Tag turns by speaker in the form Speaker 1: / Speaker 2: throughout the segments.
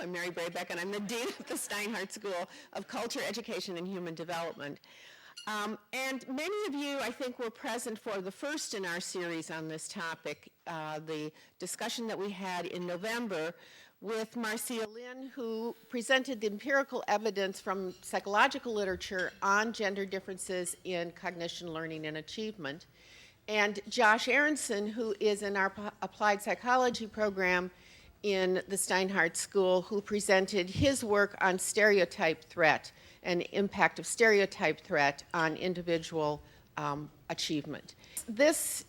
Speaker 1: I'm Mary Braybeck, and I'm the Dean of the Steinhardt School of Culture, Education, and Human Development. And many of you, I think, were present for the first in our series on this topic, the discussion that we had in November with Marcia Lynn, who presented the empirical evidence from psychological literature on gender differences in cognition, learning, and achievement, and Josh Aronson, who is in our applied psychology program in the Steinhardt School, who presented his work on stereotype threat and impact of stereotype threat on individual achievement. This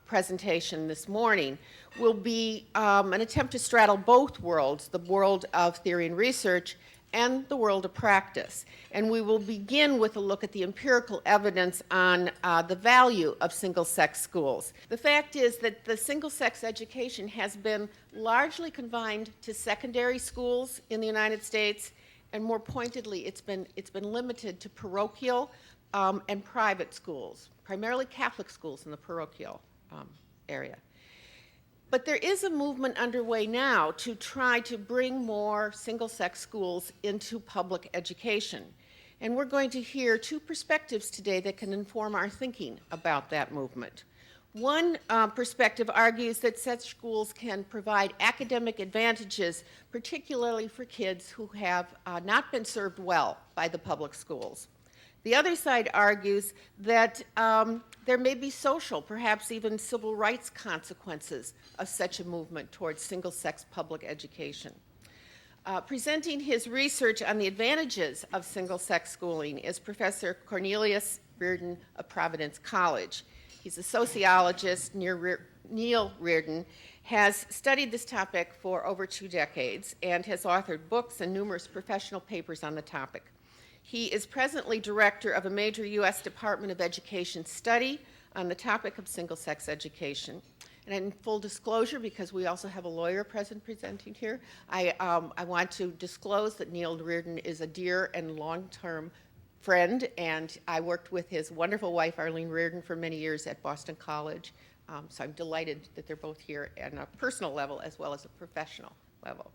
Speaker 1: presentation this morning will be an attempt to straddle both worlds, the world of theory and research and the world of practice. And we will begin with a look at the empirical evidence on the value of single-sex schools. The fact is that the single-sex education has been largely confined to secondary schools in the United States, and more pointedly, it's been limited to parochial and private schools, primarily Catholic schools in the parochial area. But there is a movement underway now to try to bring more single-sex schools into public education. And we're going to hear two perspectives today that can inform our thinking about that movement. One perspective argues that such schools can provide academic advantages, particularly for kids who have not been served well by the public schools. The other side argues that there may be social, perhaps even civil rights consequences of such a movement towards single-sex public education. Presenting his research on the advantages of single-sex schooling is Professor Cornelius Reardon of Providence College. He's a sociologist. Neil Reardon has studied this topic for over 2 decades and has authored books and numerous professional papers on the topic. He is presently director of a major U.S. Department of Education study on the topic of single-sex education. And in full disclosure, because we also have a lawyer presenting here, I want to disclose that Neil Reardon is a dear and long-term friend, and I worked with his wonderful wife, Arlene Reardon, for many years at Boston College. So I'm delighted that they're both here on a personal level as well as a professional level.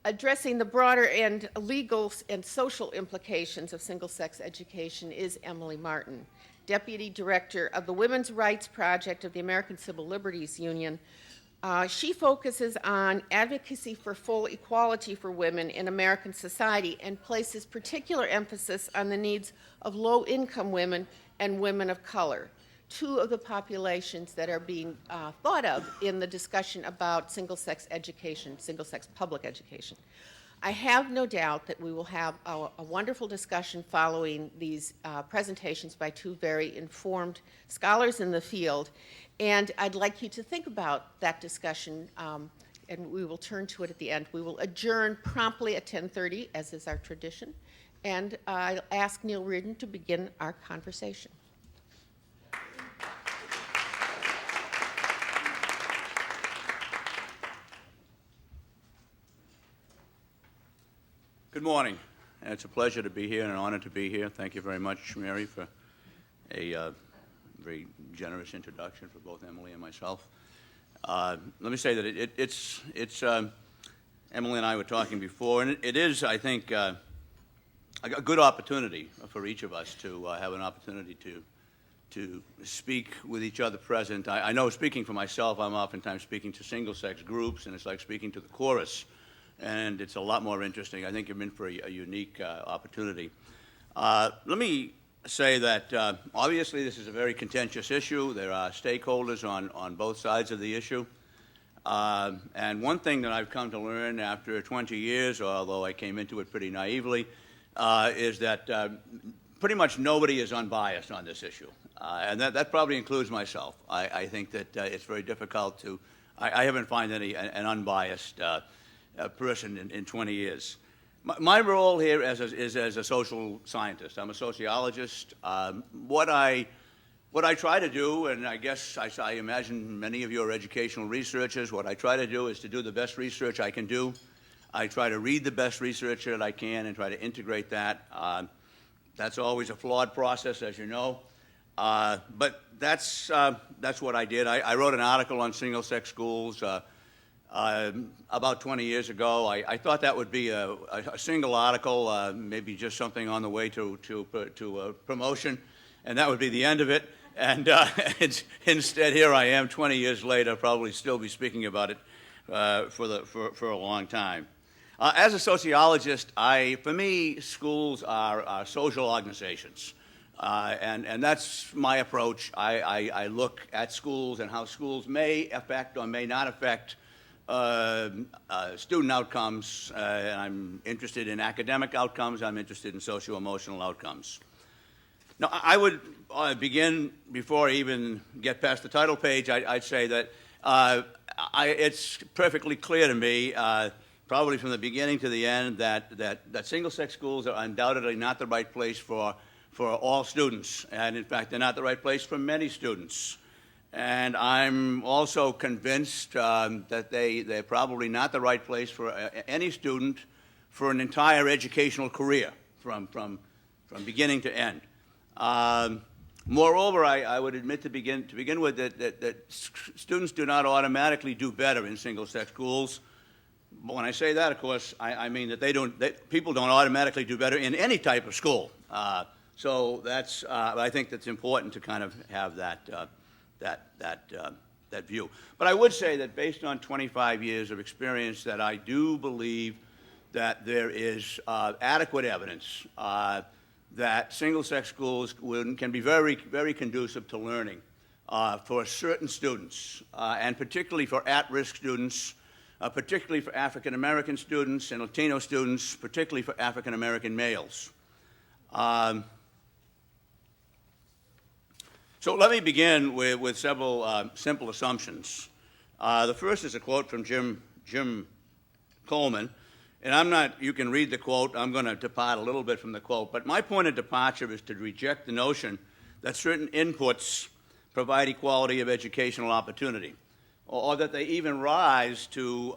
Speaker 1: Addressing the broader and legal and social implications of single-sex education is Emily Martin, Deputy Director of the Women's Rights Project of the American Civil Liberties Union. She focuses on advocacy for full equality for women in American society and places particular emphasis on the needs of low-income women and women of color, two of the populations that are being thought of in the discussion about single-sex education, single-sex public education. I have no doubt that we will have a wonderful discussion following these presentations by two very informed scholars in the field, and I'd like you to think about that discussion, and we will turn to it at the end. We will adjourn promptly at 10:30, as is our tradition, and I'll ask Neil Reardon to begin our conversation.
Speaker 2: Good morning. It's a pleasure to be here and an honor to be here. Thank you very much, Mary, for a very generous introduction for both Emily and myself. Let me say that it's Emily and I were talking before, and it is, I think, a good opportunity for each of us to have an opportunity to speak with each other present. I know, speaking for myself, I'm oftentimes speaking to single-sex groups, and it's like speaking to the chorus. And it's a lot more interesting. I think you're in for a unique opportunity. Let me say that obviously this is a very contentious issue. There are stakeholders on both sides of the issue. And one thing that I've come to learn after 20 years, although I came into it pretty naively, is that pretty much nobody is unbiased on this issue. And that probably includes myself. I think that it's very difficult to, I haven't found an unbiased person in 20 years. My role here is as a social scientist. I'm a sociologist. What I try to do, and I guess I imagine many of you are educational researchers, what I try to do is to do the best research I can do. I try to read the best research that I can and try to integrate that. That's always a flawed process, as you know. But that's what I did. I wrote an article on single-sex schools about 20 years ago. I thought that would be a single article, maybe just something on the way to promotion, and that would be the end of it. And instead, here I am 20 years later, probably still be speaking about it for a long time. As a sociologist, for me, schools are social organizations. And that's my approach. I look at schools and how schools may affect or may not affect student outcomes. And I'm interested in academic outcomes. I'm interested in socio-emotional outcomes. Now, I would begin, before I even get past the title page, I'd say that it's perfectly clear to me, probably from the beginning to the end, that single-sex schools are undoubtedly not the right place for all students. And in fact, they're not the right place for many students. And I'm also convinced that they're probably not the right place for any student for an entire educational career, from beginning to end. Moreover, I would admit to begin with that students do not automatically do better in single-sex schools. But when I say that, of course, I mean that people don't automatically do better in any type of school. So that's I think that's important to kind of have that view. But I would say that based on 25 years of experience, that I do believe that there is adequate evidence that single-sex schools can be very, very conducive to learning for certain students, and particularly for at-risk students, particularly for African-American students and Latino students, particularly for African-American males. So let me begin with several simple assumptions. The first is a quote from Jim Coleman. And you can read the quote. I'm going to depart a little bit from the quote. But my point of departure is to reject the notion that certain inputs provide equality of educational opportunity, or that they even rise to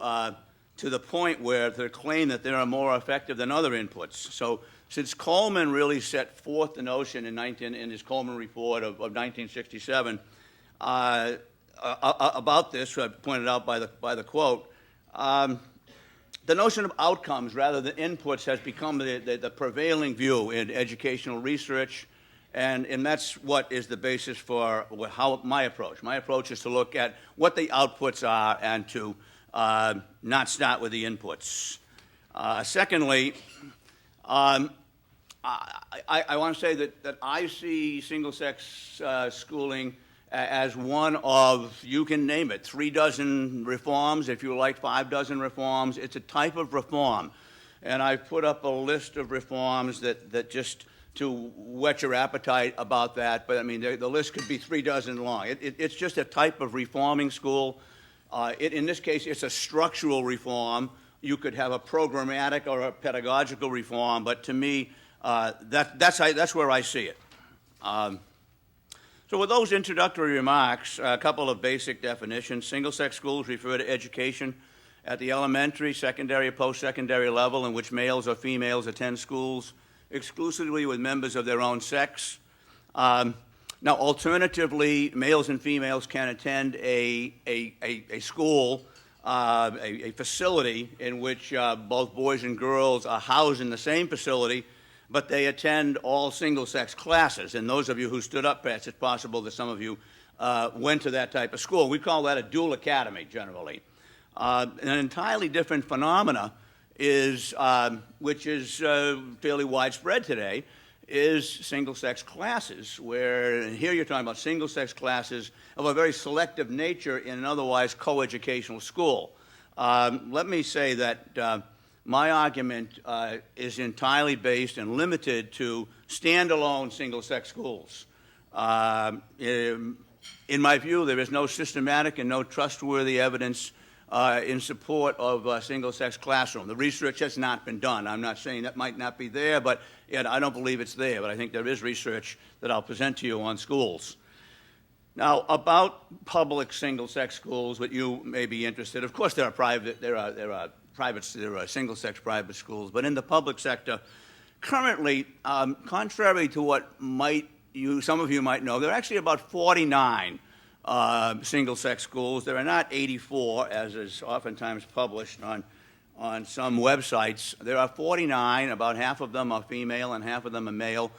Speaker 2: the point where they claim that they are more effective than other inputs. So since Coleman really set forth the notion in his Coleman report of 1967 about this, pointed out by the quote, the notion of outcomes rather than inputs has become the prevailing view in educational research, and that's what is the basis for how my approach. My approach is to look at what the outputs are and to not start with the inputs. Secondly, I want to say that I see single-sex schooling as one of, you can name it, 3 dozen reforms, if you like 5 dozen reforms. It's a type of reform. And I've put up a list of reforms that just to whet your appetite about that, but I mean, the list could be 3 dozen long. It's just a type of reforming school. In this case, it's a structural reform. You could have a programmatic or a pedagogical reform, but to me, that's where I see it. So with those introductory remarks, a couple of basic definitions. Single-sex schools refer to education at the elementary, secondary, or post-secondary level in which males or females attend schools exclusively with members of their own sex. Now, alternatively, males and females can attend a school, a facility in which both boys and girls are housed in the same facility, but they attend all single-sex classes. And those of you who stood up, perhaps it's possible that some of you went to that type of school. We call that a dual academy, generally. An entirely different phenomena is, which is fairly widespread today, is single-sex classes, where here you're talking about single-sex classes of a very selective nature in an otherwise co-educational school. Let me say that my argument is entirely based and limited to standalone single-sex schools. In my view, there is no systematic and no trustworthy evidence in support of a single-sex classroom. The research has not been done. I'm not saying that might not be there, but I don't believe it's there. But I think there is research that I'll present to you on schools. Now, about public single-sex schools, what you may be interested. Of course, there are single-sex private schools, but in the public sector, currently, contrary to what some of you might know, there are actually about 49 single-sex schools. There are not 84, as is oftentimes published on some websites. There are 49. About half of them are female and half of them are male.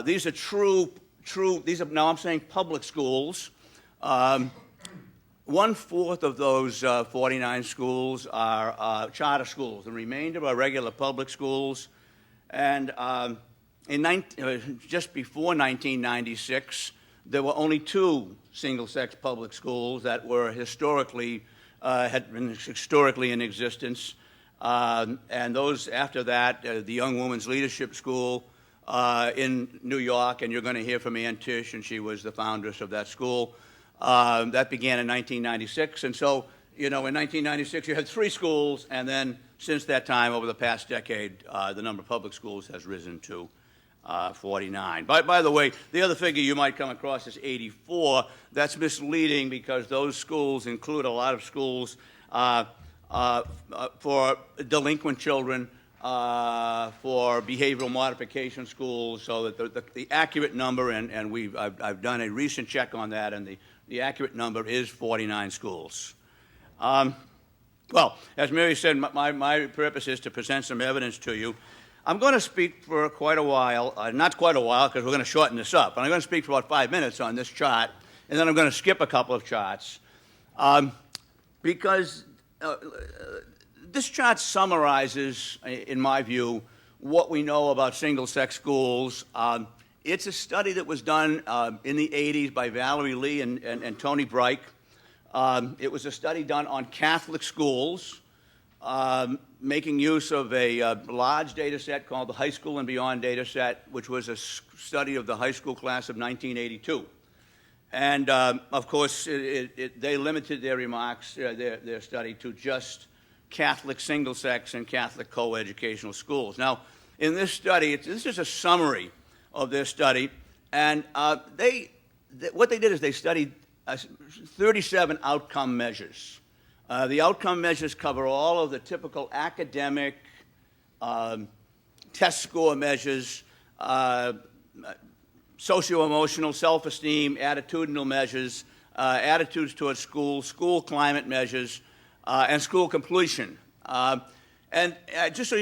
Speaker 2: These are now I'm saying public schools. 1/4 of those 49 schools are charter schools. The remainder are regular public schools. And just before 1996, there were only 2 single-sex public schools that were had been historically in existence. And those after that, the Young Women's Leadership School in New York, and you're going to hear from Ann Tisch, and she was the foundress of that school. That began in 1996, and so, in 1996 you had 3 schools, and then since that time, over the past decade, the number of public schools has risen to 49. By the way, the other figure you might come across is 84. That's misleading because those schools include a lot of schools for delinquent children, for behavioral modification schools, so that the accurate number, and I've done a recent check on that, and the accurate number is 49 schools. Well, as Mary said, my purpose is to present some evidence to you. I'm going to speak for quite a while, not quite a while because we're going to shorten this up, but I'm going to speak for about 5 minutes on this chart, and then I'm going to skip a couple of charts because this chart summarizes, in my view, what we know about single-sex schools. It's a study that was done in the 80s by Valerie Lee and Tony Breik. It was a study done on Catholic schools, making use of a large data set called the High School and Beyond data set, which was a study of the high school class of 1982. And, of course, they limited their remarks, their study, to just Catholic single-sex and Catholic co-educational schools. Now, in this study, this is a summary of their study, and what they did is they studied 37 outcome measures. The outcome measures cover all of the typical academic test score measures, socio-emotional, self-esteem, attitudinal measures, attitudes towards school, school climate measures, and school completion. And just so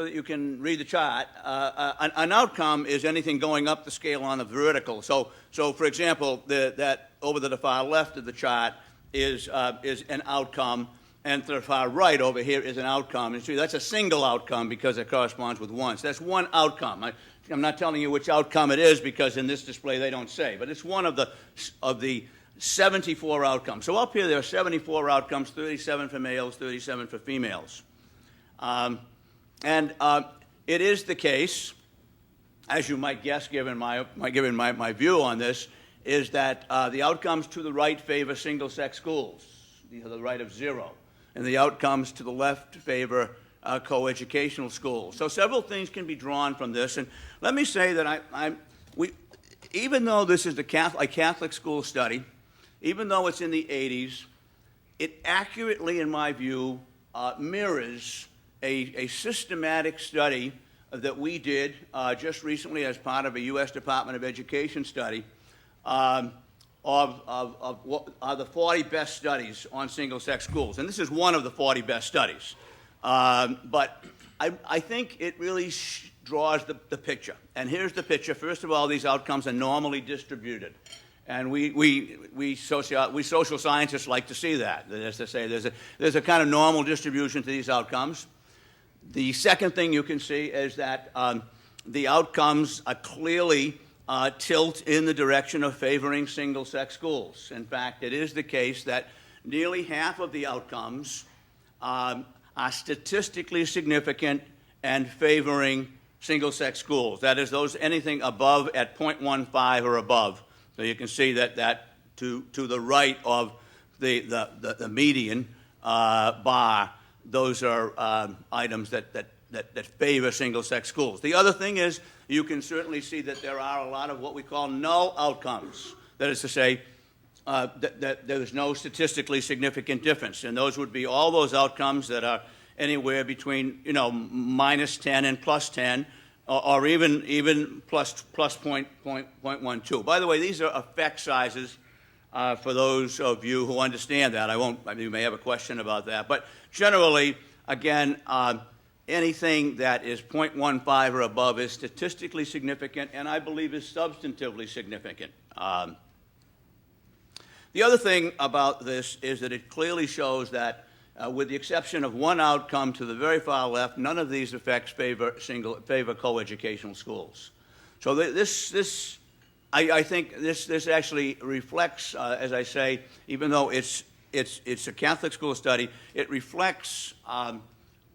Speaker 2: that you can read the chart, an outcome is anything going up the scale on the vertical. So for example, that over to the far left of the chart is an outcome, and to the far right over here is an outcome. And see, that's a single outcome because it corresponds with one. So that's one outcome. I'm not telling you which outcome it is because in this display they don't say, but it's one of the 74 outcomes. So up here there are 74 outcomes, 37 for males, 37 for females. And it is the case, as you might guess given my view on this, is that the outcomes to the right favor single-sex schools, the right of 0, and the outcomes to the left favor co-educational schools. So several things can be drawn from this, and let me say that even though this is a Catholic school study, even though it's in the 80s, it accurately, in my view, mirrors a systematic study that we did just recently as part of a U.S. Department of Education study of what are the 40 best studies on single-sex schools. And this is one of the 40 best studies. But I think it really draws the picture. And here's the picture. First of all, these outcomes are normally distributed. And we social scientists like to see that. As to say, there's a kind of normal distribution to these outcomes. The second thing you can see is that the outcomes are clearly tilt in the direction of favoring single-sex schools. In fact, it is the case that nearly half of the outcomes are statistically significant and favoring single-sex schools. That is, those anything above at 0.15 or above. So you can see that to the right of the median bar, those are items that favor single-sex schools. The other thing is you can certainly see that there are a lot of what we call null outcomes. That is to say, that there's no statistically significant difference, and those would be all those outcomes that are anywhere between minus 10 and plus 10, or even plus 0.12. By the way, these are effect sizes. for those of you who understand that. You may have a question about that. But generally, again, anything that is 0.15 or above is statistically significant, and I believe is substantively significant. The other thing about this is that it clearly shows that, with the exception of one outcome to the very far left, none of these effects favor coeducational schools. So I think this actually reflects, as I say, even though it's a Catholic school study, it reflects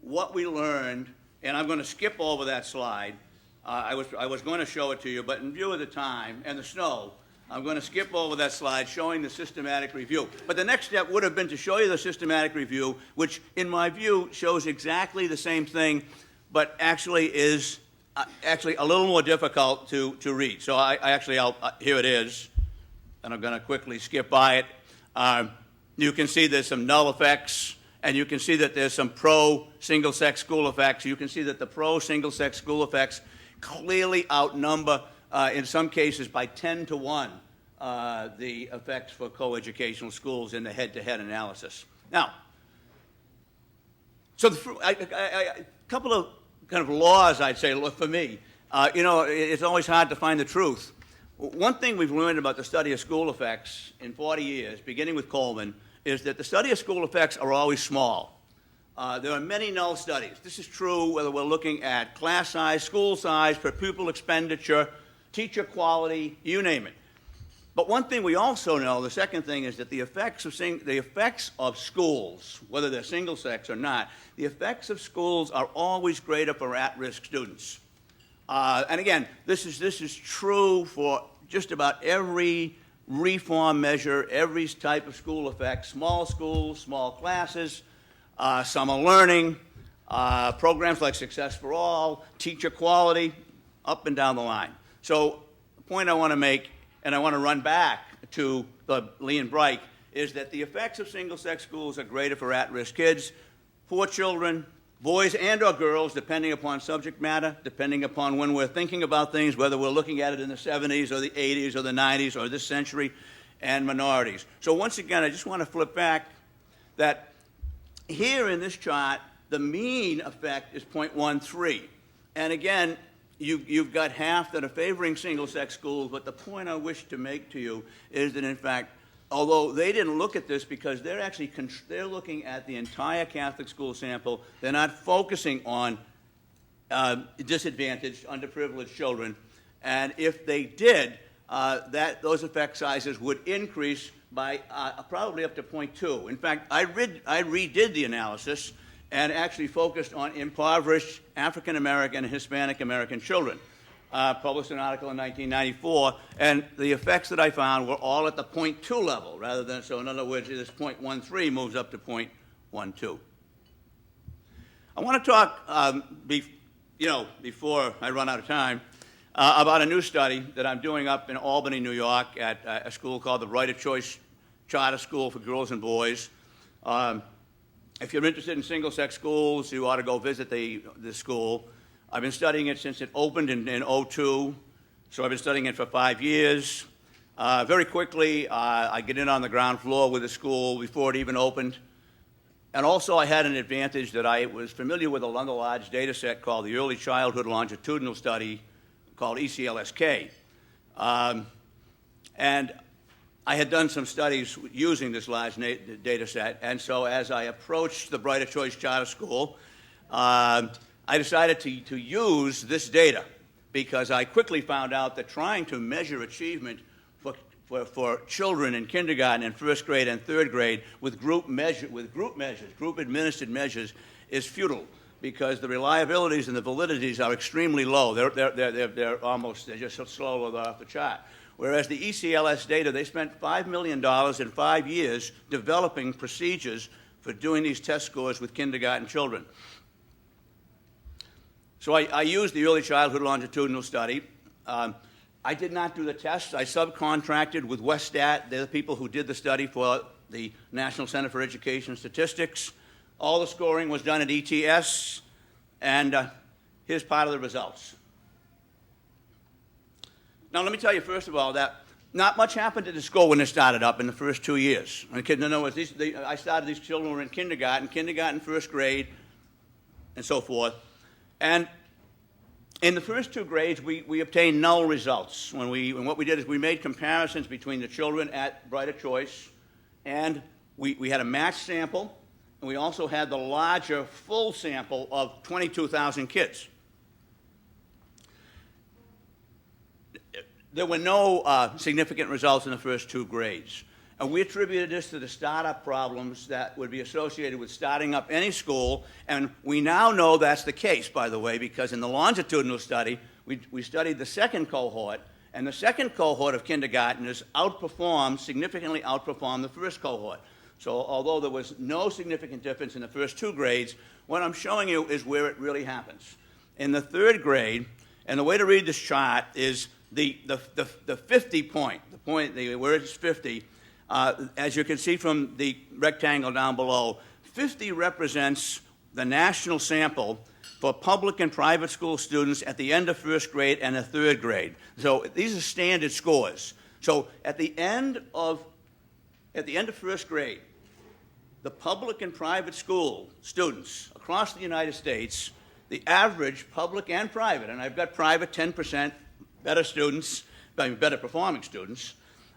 Speaker 2: what we learned. And I'm going to skip over that slide. I was going to show it to you, but in view of the time and the snow, I'm going to skip over that slide showing the systematic review. But the next step would have been to show you the systematic review, which, in my view, shows exactly the same thing, but actually is a little more difficult to read. So here it is, and I'm going to quickly skip by it. You can see there's some null effects, and you can see that there's some pro-single-sex school effects. You can see that the pro-single-sex school effects clearly outnumber, in some cases by 10 to 1, the effects for coeducational schools in the head-to-head analysis. Now, so a couple of kind of laws, I'd say, for me. It's always hard to find the truth. One thing we've learned about the study of school effects in 40 years, beginning with Coleman, is that the study of school effects are always small. There are many null studies. This is true whether we're looking at class size, school size, per pupil expenditure, teacher quality, you name it. But one thing we also know, the second thing, is that the effects of schools, whether they're single sex or not, the effects of schools are always greater for at-risk students. And again, this is true for just about every reform measure, every type of school effect: small schools, small classes, summer learning, programs like Success for All, teacher quality, up and down the line. So the point I want to make, and I want to run back to Lee and Bright, is that the effects of single-sex schools are greater for at-risk kids, for children, boys and or girls, depending upon subject matter, depending upon when we're thinking about things, whether we're looking at it in the 70s or the 80s or the 90s or this century, and minorities. So once again, I just want to flip back that here in this chart, the mean effect is 0.13. And again, you've got half that are favoring single-sex schools, but the point I wish to make to you is that, in fact, although they didn't look at this because they're looking at the entire Catholic school sample, they're not focusing on disadvantaged, underprivileged children. And if they did, those effect sizes would increase by probably up to 0.2. In fact, I redid the analysis and actually focused on impoverished African American and Hispanic American children. Published an article in 1994, and the effects that I found were all at the 0.2 level, rather than, so in other words, this 0.13 moves up to 0.12. I want to talk, before I run out of time, about a new study that I'm doing up in Albany, New York, at a school called the Right of Choice Charter School for Girls and Boys. If you're interested in single-sex schools, you ought to go visit the school. I've been studying it since it opened in 2002, so I've been studying it for 5 years. Very quickly, I get in on the ground floor with the school before it even opened. And also I had an advantage that I was familiar with a large data set called the Early Childhood Longitudinal Study, called ECLSK. And I had done some studies using this large data set, and so as I approached the Brighter Choice Charter School, I decided to use this data because I quickly found out that trying to measure achievement for children in kindergarten and first grade and third grade with group administered measures, is futile because the reliabilities and the validities are extremely low. They're just so slow off the chart. Whereas the ECLS data, they spent $5 million in 5 years developing procedures for doing these test scores with kindergarten children. So I used the Early Childhood Longitudinal Study. I did not do the tests. I subcontracted with Westat. They're the people who did the study for the National Center for Education Statistics. All the scoring was done at ETS, and here's part of the results. Now, let me tell you, first of all, that not much happened at the school when it started up in the first 2 years. In other words, I started, these children were in kindergarten, first grade, and so forth. And in the first 2 grades, we obtained null results. And what we did is we made comparisons between the children at Brighter Choice, and we had a matched sample, and we also had the larger full sample of 22,000 kids. There were no significant results in the first 2 grades. And we attributed this to the startup problems that would be associated with starting up any school. And we now know that's the case, by the way, because in the longitudinal study, we studied the second cohort, and the second cohort of kindergartners significantly outperformed the first cohort. So although there was no significant difference in the first 2 grades, what I'm showing you is where it really happens. In the 3rd grade, and the way to read this chart is the 50 point, where it's 50, as you can see from the rectangle down below, 50 represents the national sample for public and private school students at the end of 1st grade and the 3rd grade. So these are standard scores. So at the end of 1st grade, the public and private school students across the United States, the average public and private, and I've got private 10% better students, better performing students,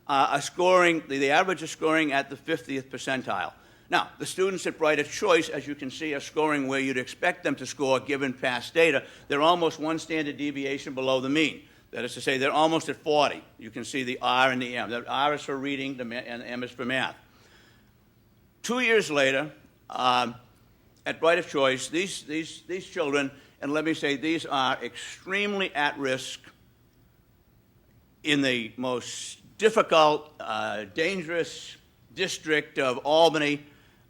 Speaker 2: are scoring, the average is scoring at the 50th percentile. Now, the students at Brighter Choice, as you can see, are scoring where you'd expect them to score given past data. They're almost 1 standard deviation below the mean. That is to say, they're almost at 40. You can see the R and the M. The R is for reading, and M is for math. 2 years later, at Brighter Choice, these children, and let me say, these are extremely at risk in the most difficult, dangerous district of Albany.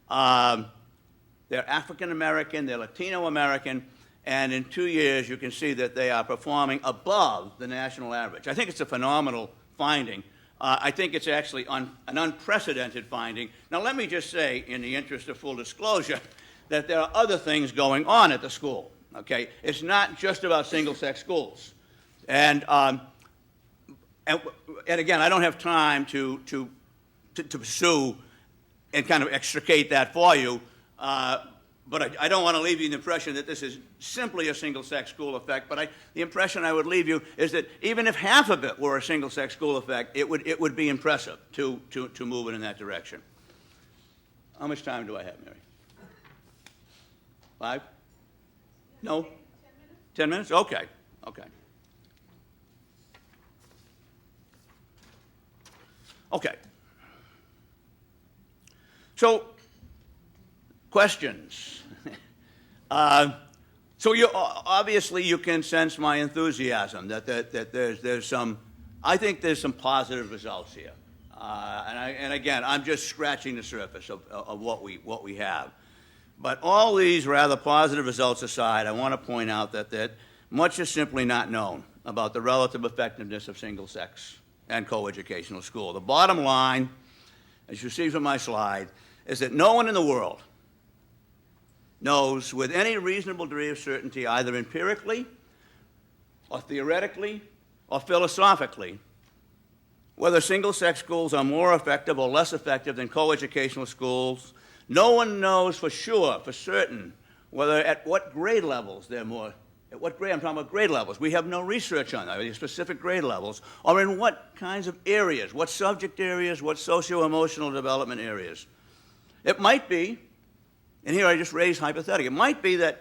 Speaker 2: They're African American, they're Latino American, and in 2 years you can see that they are performing above the national average. I think it's a phenomenal finding. I think it's actually an unprecedented finding. Now let me just say, in the interest of full disclosure, that there are other things going on at the school. Okay, it's not just about single-sex schools, and again, I don't have time to pursue and kind of extricate that for you, but I don't want to leave you the impression that this is simply a single-sex school effect, but the impression I would leave you is that even if half of it were a single-sex school effect, it would be impressive to move it in that direction. How much time do I have, Mary? 5? No? 10 minutes? Okay. Okay. So, questions. So obviously you can sense my enthusiasm that there's some, I think there's some positive results here. And again, I'm just scratching the surface of what we have. But all these rather positive results aside, I want to point out that much is simply not known about the relative effectiveness of single-sex and coeducational school. The bottom line, as you see from my slide, is that no one in the world knows with any reasonable degree of certainty, either empirically or theoretically or philosophically, whether single-sex schools are more effective or less effective than coeducational schools. No one knows for sure, for certain, whether at what grade levels they're more. At what grade? I'm talking about grade levels. We have no research on that, specific grade levels, or in what kinds of areas, what subject areas, what socio-emotional development areas. It might be, and here I just raise hypothetical, it might be that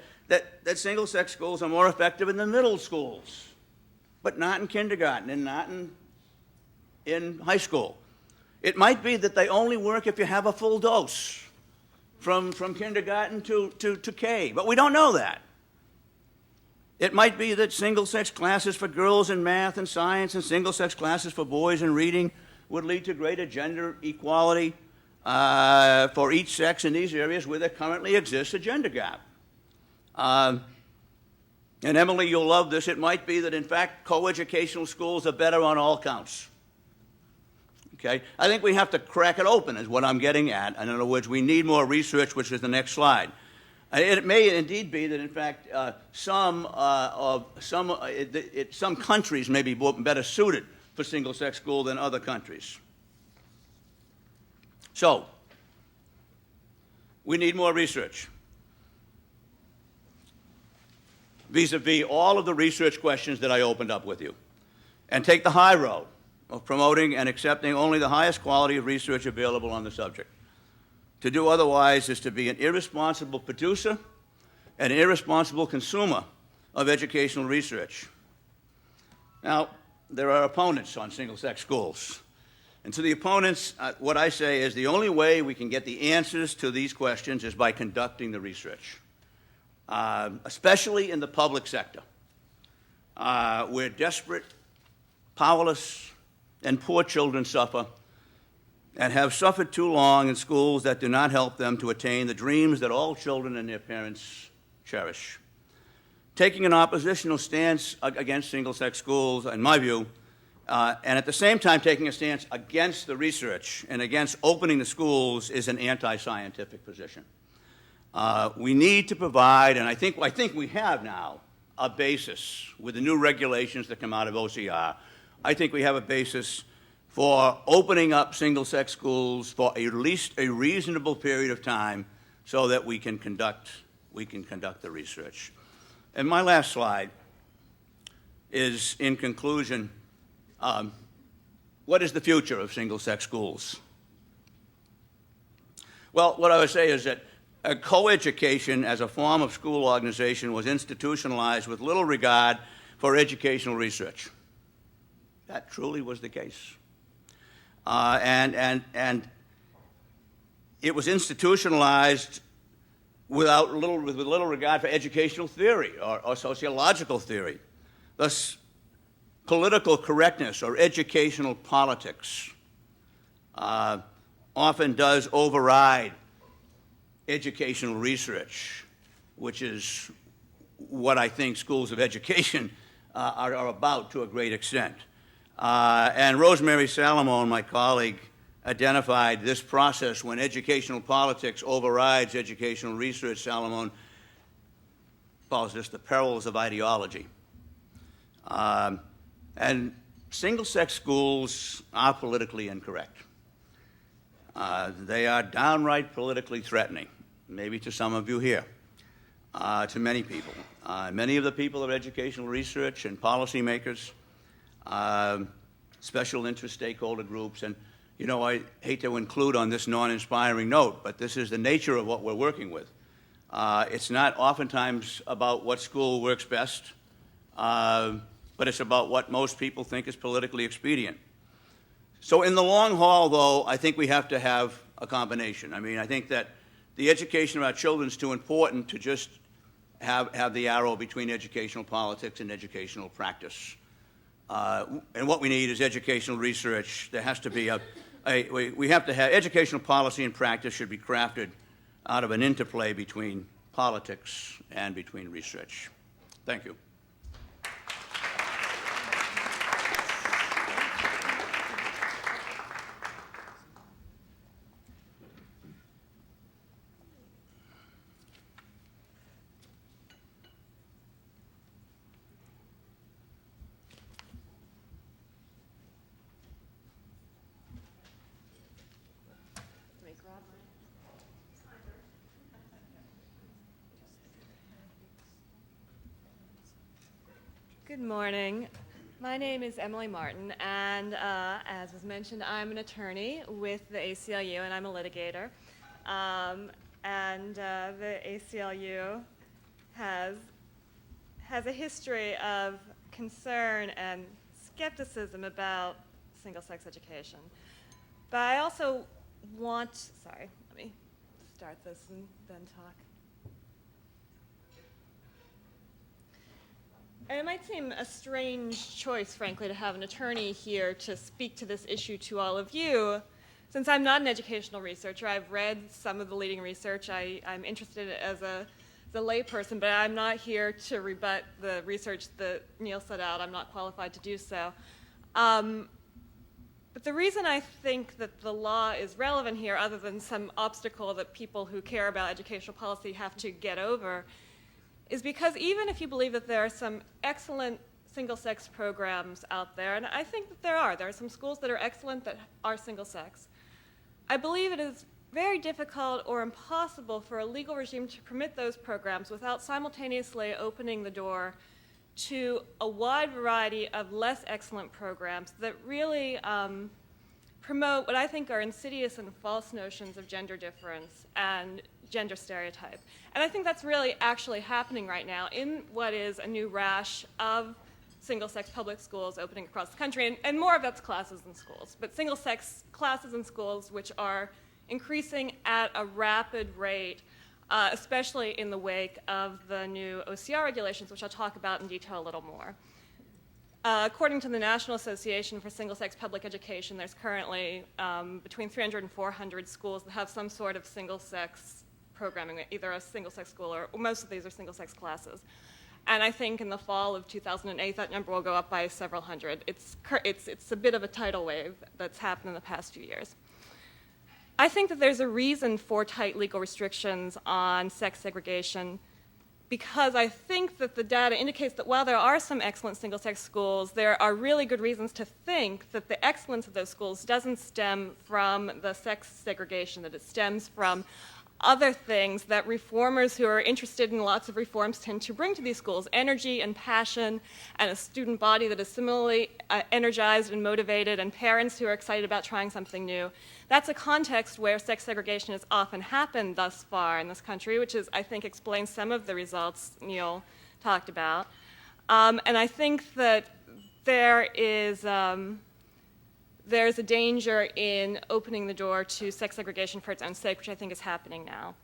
Speaker 2: single-sex schools are more effective in the middle schools, but not in kindergarten and not in high school. It might be that they only work if you have a full dose from kindergarten to K, but we don't know that. It might be that single-sex classes for girls in math and science and single-sex classes for boys in reading would lead to greater gender equality for each sex in these areas where there currently exists a gender gap. And Emily, you'll love this. It might be that, in fact, coeducational schools are better on all counts. Okay? I think we have to crack it open is what I'm getting at. In other words, we need more research, which is the next slide. It may indeed be that, in fact, some countries may be better suited for single-sex school than other countries. So, we need more research. Vis-a-vis all of the research questions that I opened up with you, and take the high road of promoting and accepting only the highest quality of research available on the subject. To do otherwise is to be an irresponsible producer and an irresponsible consumer of educational research. Now, there are opponents on single-sex schools. And to the opponents, what I say is the only way we can get the answers to these questions is by conducting the research. Especially in the public sector, where desperate, powerless, and poor children suffer and have suffered too long in schools that do not help them to attain the dreams that all children and their parents cherish. Taking an oppositional stance against single-sex schools, in my view, and at the same time taking a stance against the research and against opening the schools is an anti-scientific position. We need to provide, and I think we have now, a basis with the new regulations that come out of OCR. I think we have a basis for opening up single-sex schools for at least a reasonable period of time so that we can conduct the research. And my last slide is, in conclusion, what is the future of single-sex schools? Well, what I would say is that co-education as a form of school organization was institutionalized with little regard for educational research. That truly was the case. And it was institutionalized with little regard for educational theory or sociological theory. Thus, political correctness or educational politics often does override educational research, which is what I think schools of education are about to a great extent. And Rosemary Salomon, my colleague, identified this process when educational politics overrides educational research. Salomon calls this the perils of ideology. And single-sex schools are politically incorrect. They are downright politically threatening, maybe to some of you here, to many people. Many of the people of educational research and policymakers, special interest stakeholder groups, and I hate to include on this non-inspiring note, but this is the nature of what we're working with. It's not oftentimes about what school works best, but it's about what most people think is politically expedient. So in the long haul, though, I think we have to have a combination. I mean, I think that the education of our children is too important to just have the arrow between educational politics and educational practice. And what we need is educational research. There has to be we have to have educational policy and practice should be crafted out of an interplay between politics and between research. Thank you.
Speaker 3: Good morning. My name is Emily Martin, and as was mentioned, I'm an attorney with the ACLU, and I'm a litigator. The ACLU has a history of concern and skepticism about single-sex education. But I also let me start this and then talk. And it might seem a strange choice, frankly, to have an attorney here to speak to this issue to all of you. Since I'm not an educational researcher, I've read some of the leading research. I'm interested as a layperson, but I'm not here to rebut the research that Neil set out. I'm not qualified to do so. But the reason I think that the law is relevant here, other than some obstacle that people who care about educational policy have to get over, is because even if you believe that there are some excellent single-sex programs out there, and I think that there are. There are some schools that are excellent that are single-sex. I believe it is very difficult or impossible for a legal regime to permit those programs without simultaneously opening the door to a wide variety of less excellent programs that really promote what I think are insidious and false notions of gender difference and gender stereotype. And I think that's really actually happening right now in what is a new rash of single-sex public schools opening across the country, and more of that's classes in schools, but single-sex classes in schools which are increasing at a rapid rate, especially in the wake of the new OCR regulations, which I'll talk about in detail a little more. According to the National Association for Single-Sex Public Education, there's currently between 300 and 400 schools that have some sort of single-sex programming, either a single-sex school or most of these are single-sex classes. And I think in the fall of 2008, that number will go up by several hundred. It's a bit of a tidal wave that's happened in the past few years. I think that there's a reason for tight legal restrictions on sex segregation because I think that the data indicates that while there are some excellent single-sex schools, there are really good reasons to think that the excellence of those schools doesn't stem from the sex segregation, that it stems from other things that reformers who are interested in lots of reforms tend to bring to these schools: energy and passion, and a student body that is similarly energized and motivated, and parents who are excited about trying something new. That's a context where sex segregation has often happened thus far in this country, which is, I think, explains some of the results Neil talked about. And I think that there's a danger in opening the door to sex segregation for its own sake, which I think is happening now.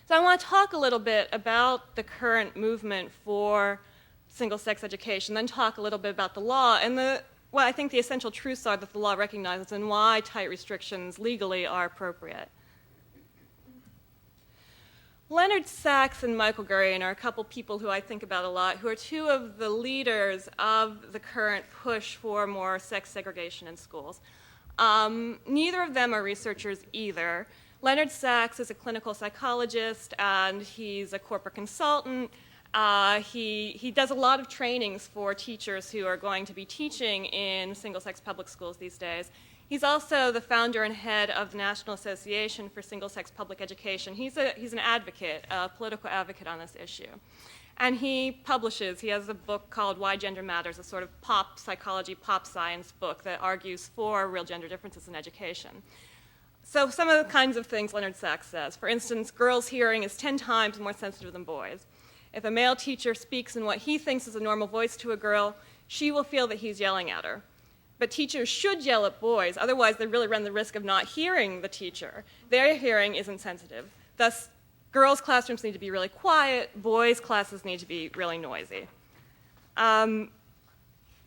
Speaker 3: So I want to talk a little bit about the current movement for single-sex education, then talk a little bit about the law and what I think the essential truths are that the law recognizes and why tight restrictions legally are appropriate. Leonard Sachs and Michael Gurian are a couple people who I think about a lot, who are two of the leaders of the current push for more sex segregation in schools. Neither of them are researchers either. Leonard Sachs is a clinical psychologist, and he's a corporate consultant. He does a lot of trainings for teachers who are going to be teaching in single-sex public schools these days. He's also the founder and head of the National Association for Single-Sex Public Education. He's an advocate, a political advocate on this issue. And he has a book called Why Gender Matters, a sort of pop psychology, pop science book that argues for real gender differences in education. So some of the kinds of things Leonard Sachs says. For instance, girls' hearing is 10 times more sensitive than boys'. If a male teacher speaks in what he thinks is a normal voice to a girl, she will feel that he's yelling at her. But teachers should yell at boys, otherwise they really run the risk of not hearing the teacher. Their hearing isn't sensitive. Thus, girls' classrooms need to be really quiet, boys' classes need to be really noisy. Now,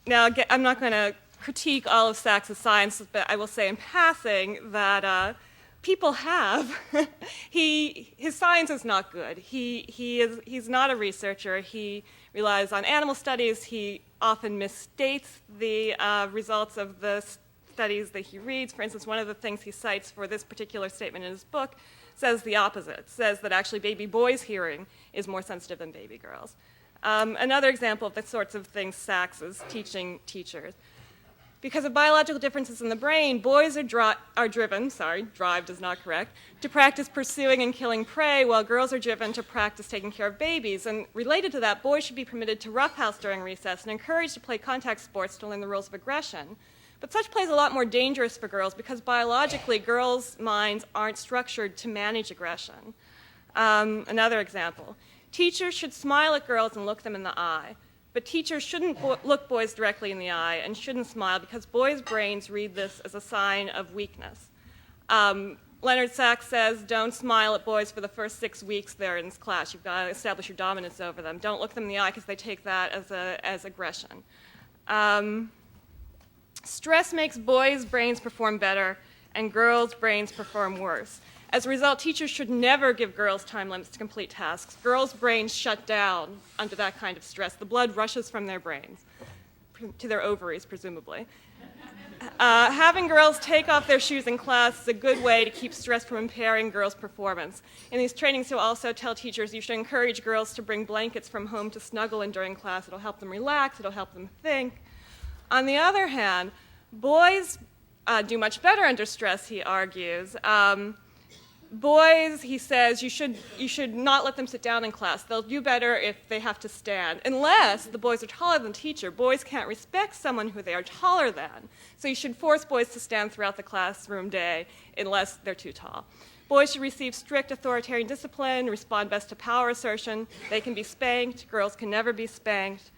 Speaker 3: I'm not going to critique all of Sachs' science, but I will say in passing that people have. His science is not good. He's not a researcher. He relies on animal studies. He often misstates the results of the studies that he reads. For instance, one of the things he cites for this particular statement in his book says the opposite, says that actually baby boys' hearing is more sensitive than baby girls'. Another example of the sorts of things Sachs is teaching teachers. Because of biological differences in the brain, boys are driven, drived is not correct, to practice pursuing and killing prey, while girls are driven to practice taking care of babies. And related to that, boys should be permitted to roughhouse during recess and encouraged to play contact sports to learn the rules of aggression. But such play is a lot more dangerous for girls because biologically, girls' minds aren't structured to manage aggression. Another example, teachers should smile at girls and look them in the eye. But teachers shouldn't look boys directly in the eye and shouldn't smile because boys' brains read this as a sign of weakness. Leonard Sachs says, don't smile at boys for the first 6 weeks they're in class. You've got to establish your dominance over them. Don't look them in the eye because they take that as aggression. Stress makes boys' brains perform better and girls' brains perform worse. As a result, teachers should never give girls time limits to complete tasks. Girls' brains shut down under that kind of stress. The blood rushes from their brains to their ovaries, presumably. Having girls take off their shoes in class is a good way to keep stress from impairing girls' performance. In these trainings, you'll also tell teachers you should encourage girls to bring blankets from home to snuggle in during class. It'll help them relax. It'll help them think. On the other hand, boys do much better under stress, he argues. Boys, he says, you should not let them sit down in class. They'll do better if they have to stand, unless the boys are taller than the teacher. Boys can't respect someone who they are taller than. So you should force boys to stand throughout the classroom day unless they're too tall. Boys should receive strict authoritarian discipline, respond best to power assertion. They can be spanked. Girls can never be spanked.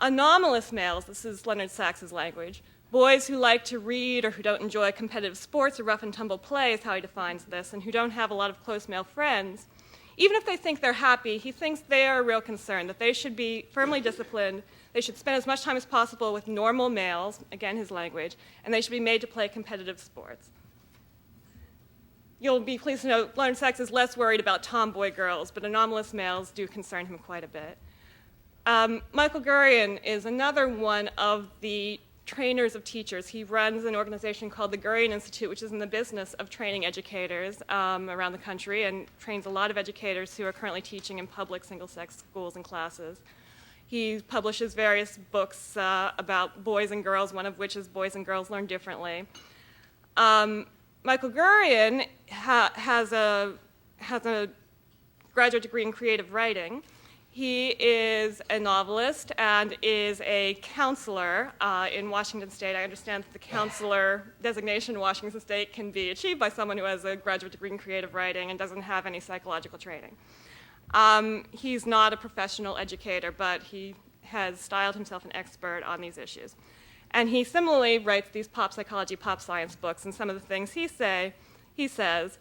Speaker 3: Anomalous males, this is Leonard Sax's language, boys who like to read or who don't enjoy competitive sports or rough and tumble play is how he defines this, and who don't have a lot of close male friends, even if they think they're happy, he thinks they are a real concern, that they should be firmly disciplined, they should spend as much time as possible with normal males, again his language, and they should be made to play competitive sports. You'll be pleased to know Leonard Sachs is less worried about tomboy girls, but anomalous males do concern him quite a bit. Michael Gurian is another one of the trainers of teachers. He runs an organization called the Gurian Institute, which is in the business of training educators around the country and trains a lot of educators who are currently teaching in public single-sex schools and classes. He publishes various books about boys and girls, one of which is Boys and Girls Learn Differently. Michael Gurian has a graduate degree in creative writing. He is a novelist and is a counselor in Washington State. I understand that the counselor designation in Washington State can be achieved by someone who has a graduate degree in creative writing and doesn't have any psychological training. He's not a professional educator, but he has styled himself an expert on these issues. And he similarly writes these pop psychology, pop science books, and some of the things he says,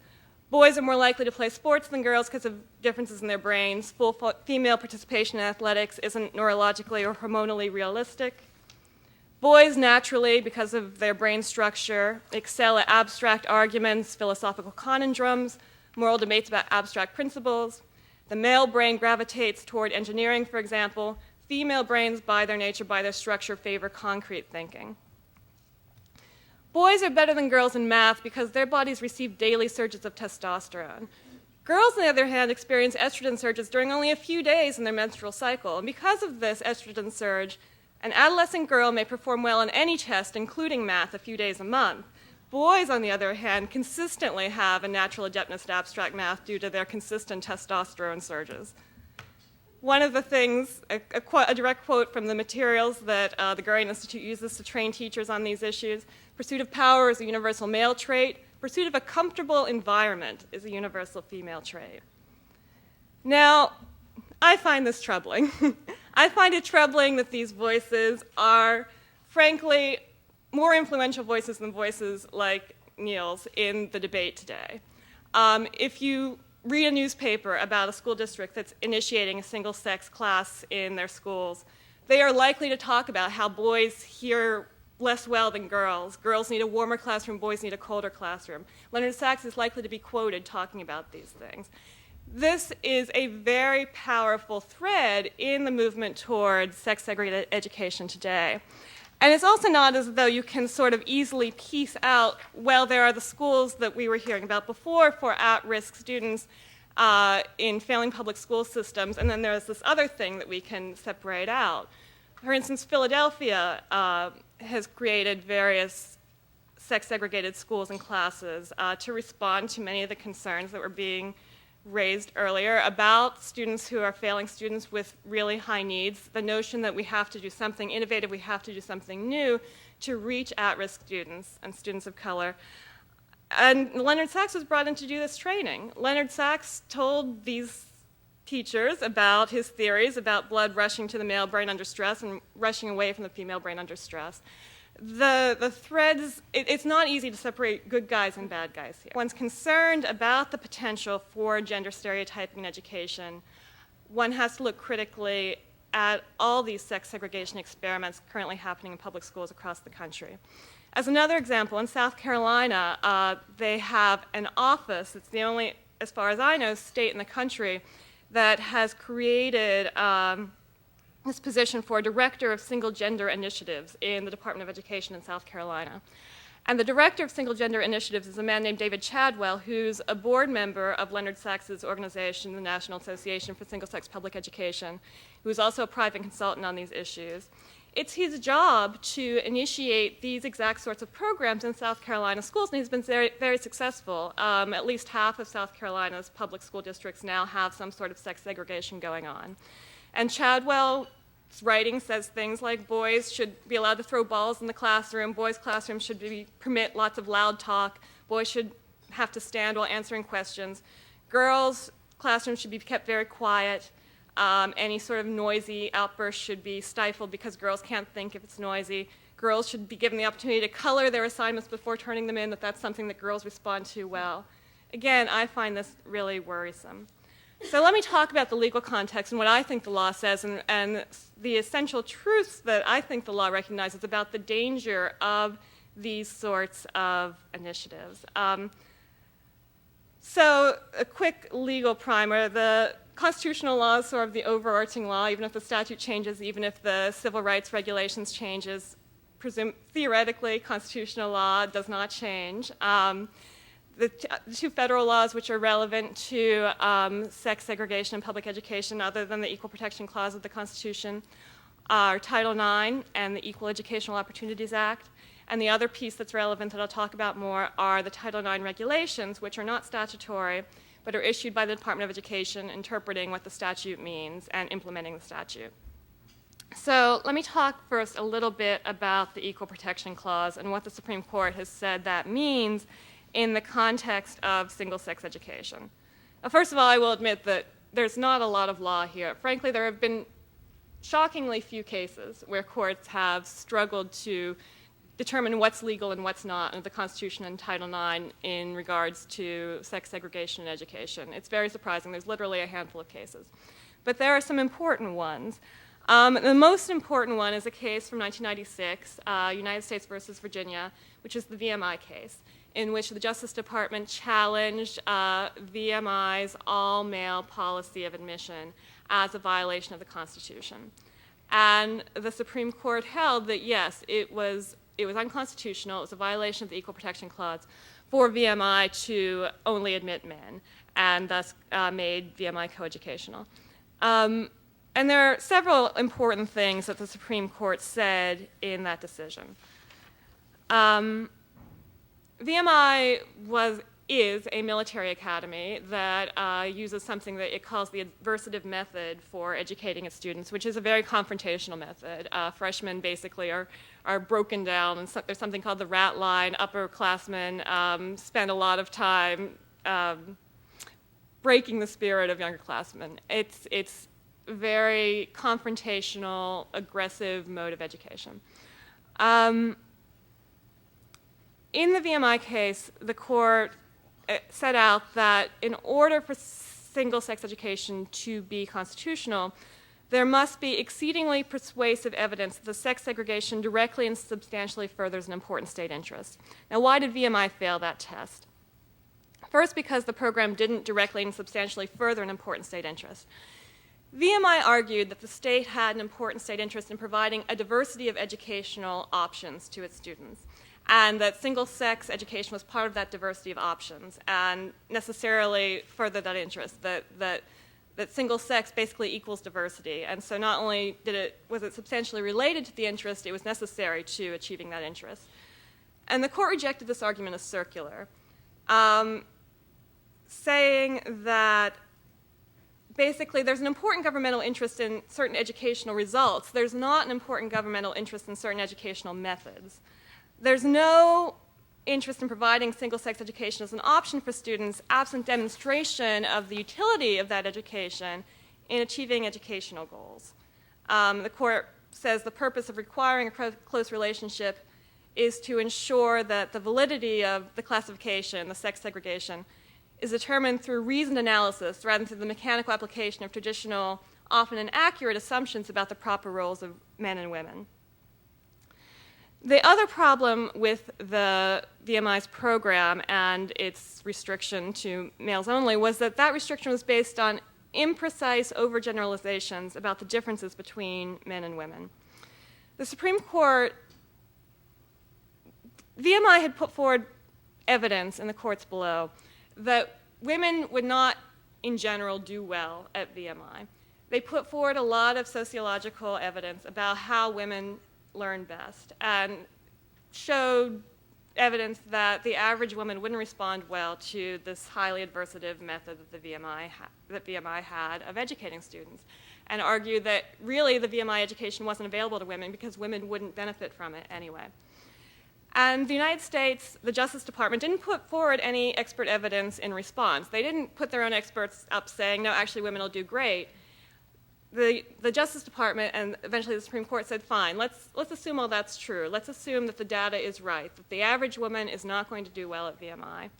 Speaker 3: boys are more likely to play sports than girls because of differences in their brains. Full female participation in athletics isn't neurologically or hormonally realistic. Boys naturally, because of their brain structure, excel at abstract arguments, philosophical conundrums, moral debates about abstract principles. The male brain gravitates toward engineering, for example. Female brains, by their nature, by their structure, favor concrete thinking. Boys are better than girls in math because their bodies receive daily surges of testosterone. Girls, on the other hand, experience estrogen surges during only a few days in their menstrual cycle. And because of this estrogen surge, an adolescent girl may perform well on any test, including math, a few days a month. Boys, on the other hand, consistently have a natural adeptness to abstract math due to their consistent testosterone surges. One of the things, a direct quote from the materials that the Gurian Institute uses to train teachers on these issues, pursuit of power is a universal male trait. Pursuit of a comfortable environment is a universal female trait. Now, I find this troubling. I find it troubling that these voices are, frankly, more influential voices than voices like Neil's in the debate today. If you read a newspaper about a school district that's initiating a single-sex class in their schools, they are likely to talk about how boys hear less well than girls. Girls need a warmer classroom, boys need a colder classroom. Leonard Sachs is likely to be quoted talking about these things. This is a very powerful thread in the movement towards sex-segregated education today. And it's also not as though you can sort of easily piece out, well, there are the schools that we were hearing about before for at-risk students in failing public school systems, and then there's this other thing that we can separate out. For instance, Philadelphia has created various sex-segregated schools and classes to respond to many of the concerns that were being raised earlier about students who are failing students with really high needs, the notion that we have to do something innovative, we have to do something new to reach at-risk students and students of color. And Leonard Sachs was brought in to do this training. Leonard Sachs told these teachers about his theories about blood rushing to the male brain under stress and rushing away from the female brain under stress. The threads, it's not easy to separate good guys and bad guys here. One's concerned about the potential for gender stereotyping in education. One has to look critically at all these sex segregation experiments currently happening in public schools across the country. As another example, in South Carolina, they have an office, it's the only, as far as I know, state in the country that has created this position for Director of Single Gender Initiatives in the Department of Education in South Carolina. And the Director of Single Gender Initiatives is a man named David Chadwell, who's a board member of Leonard Sax's organization, the National Association for Single-Sex Public Education, who's also a private consultant on these issues. It's his job to initiate these exact sorts of programs in South Carolina schools, and he's been very, very successful. At least half of South Carolina's public school districts now have some sort of sex segregation going on. And Chadwell's writing says things like boys should be allowed to throw balls in the classroom, boys' classrooms should permit lots of loud talk, boys should have to stand while answering questions, girls' classrooms should be kept very quiet, any sort of noisy outburst should be stifled because girls can't think if it's noisy, girls should be given the opportunity to color their assignments before turning them in, that's something that girls respond to well. Again, I find this really worrisome. So let me talk about the legal context and what I think the law says and the essential truths that I think the law recognizes about the danger of these sorts of initiatives. So a quick legal primer. The constitutional law is sort of the overarching law, even if the statute changes, even if the civil rights regulations changes. Theoretically, constitutional law does not change. The two federal laws which are relevant to sex segregation in public education, other than the Equal Protection Clause of the Constitution, are Title IX and the Equal Educational Opportunities Act. And the other piece that's relevant that I'll talk about more are the Title IX regulations, which are not statutory, but are issued by the Department of Education, interpreting what the statute means and implementing the statute. So let me talk first a little bit about the Equal Protection Clause and what the Supreme Court has said that means in the context of single-sex education. First of all, I will admit that there's not a lot of law here. Frankly, there have been shockingly few cases where courts have struggled to determine what's legal and what's not under the Constitution and Title IX in regards to sex segregation in education. It's very surprising. There's literally a handful of cases. But there are some important ones. The most important one is a case from 1996, United States versus Virginia, which is the VMI case, in which the Justice Department challenged VMI's all-male policy of admission as a violation of the Constitution. And the Supreme Court held that, yes, it was unconstitutional, it was a violation of the Equal Protection Clause for VMI to only admit men, and thus made VMI coeducational. And there are several important things that the Supreme Court said in that decision. VMI is a military academy that uses something that it calls the adversative method for educating its students, which is a very confrontational method. Freshmen basically are broken down, and there's something called the rat line. Upperclassmen spend a lot of time breaking the spirit of younger classmen. It's very confrontational, aggressive mode of education. In the VMI case, the court set out that in order for single-sex education to be constitutional, there must be exceedingly persuasive evidence that the sex segregation directly and substantially furthers an important state interest. Now, why did VMI fail that test? First, because the program didn't directly and substantially further an important state interest. VMI argued that the state had an important state interest in providing a diversity of educational options to its students, and that single-sex education was part of that diversity of options and necessarily furthered that interest, that single-sex basically equals diversity. And so not only was it substantially related to the interest, it was necessary to achieving that interest. And the court rejected this argument as circular, saying that basically there's an important governmental interest in certain educational results. There's not an important governmental interest in certain educational methods. There's no interest in providing single-sex education as an option for students absent demonstration of the utility of that education in achieving educational goals. The court says the purpose of requiring a close relationship is to ensure that the validity of the classification, the sex segregation, is determined through reasoned analysis rather than through the mechanical application of traditional, often inaccurate assumptions about the proper roles of men and women. The other problem with the VMI's program and its restriction to males only was that that restriction was based on imprecise overgeneralizations about the differences between men and women. The Supreme Court, VMI had put forward evidence in the courts below that women would not, in general, do well at VMI. They put forward a lot of sociological evidence about how women learn best and showed evidence that the average woman wouldn't respond well to this highly adversative method that VMI had of educating students, and argued that really the VMI education wasn't available to women because women wouldn't benefit from it anyway. And the United States, the Justice Department, didn't put forward any expert evidence in response. They didn't put their own experts up saying, no, actually women will do great. The Justice Department and eventually the Supreme Court said, fine, let's assume all that's true. Let's assume that the data is right, that the average woman is not going to do well at VMI.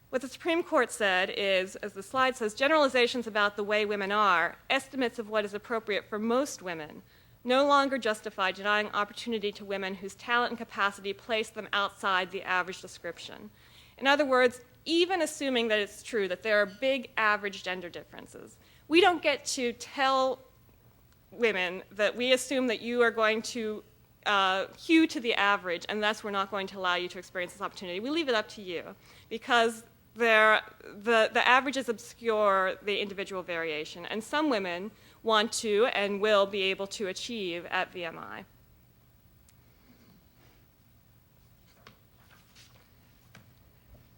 Speaker 3: What the Supreme Court said is, as the slide says, generalizations about the way women are, estimates of what is appropriate for most women, no longer justify denying opportunity to women whose talent and capacity place them outside the average description. In other words, even assuming that it's true that there are big average gender differences, we don't get to tell women that we assume that you are going to hew to the average, and thus we're not going to allow you to experience this opportunity. We leave it up to you, because the averages obscure the individual variation, and some women want to and will be able to achieve at VMI.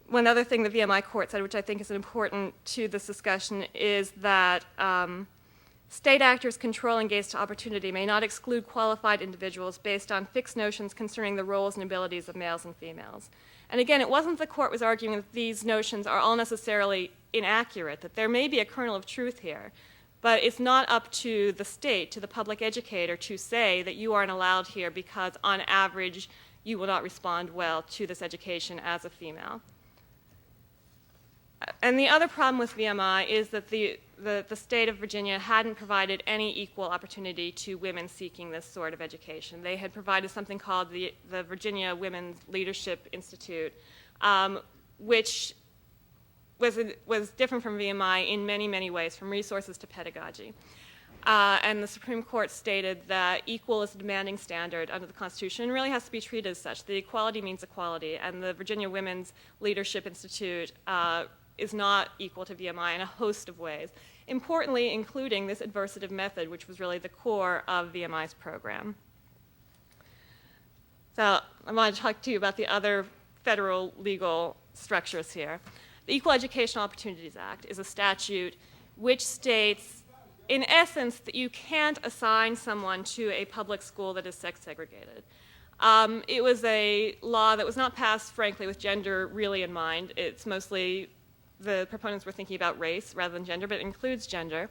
Speaker 3: One other thing the VMI court said, which I think is important to this discussion, is that state actors controlling gaze to opportunity may not exclude qualified individuals based on fixed notions concerning the roles and abilities of males and females. And again, it wasn't the court was arguing that these notions are all necessarily inaccurate, that there may be a kernel of truth here, but it's not up to the state, to the public educator, to say that you aren't allowed here because on average you will not respond well to this education as a female. And the other problem with VMI is that the state of Virginia hadn't provided any equal opportunity to women seeking this sort of education. They had provided something called the Virginia Women's Leadership Institute, which was different from VMI in many, many ways, from resources to pedagogy. And the Supreme Court stated that equal is a demanding standard under the Constitution and really has to be treated as such. The equality means equality, and the Virginia Women's Leadership Institute is not equal to VMI in a host of ways, importantly including this adversative method, which was really the core of VMI's program. So I want to talk to you about the other federal legal structures here. The Equal Educational Opportunities Act is a statute which states, in essence, that you can't assign someone to a public school that is sex segregated. It was a law that was not passed, frankly, with gender really in mind. It's mostly the proponents were thinking about race rather than gender, but it includes gender.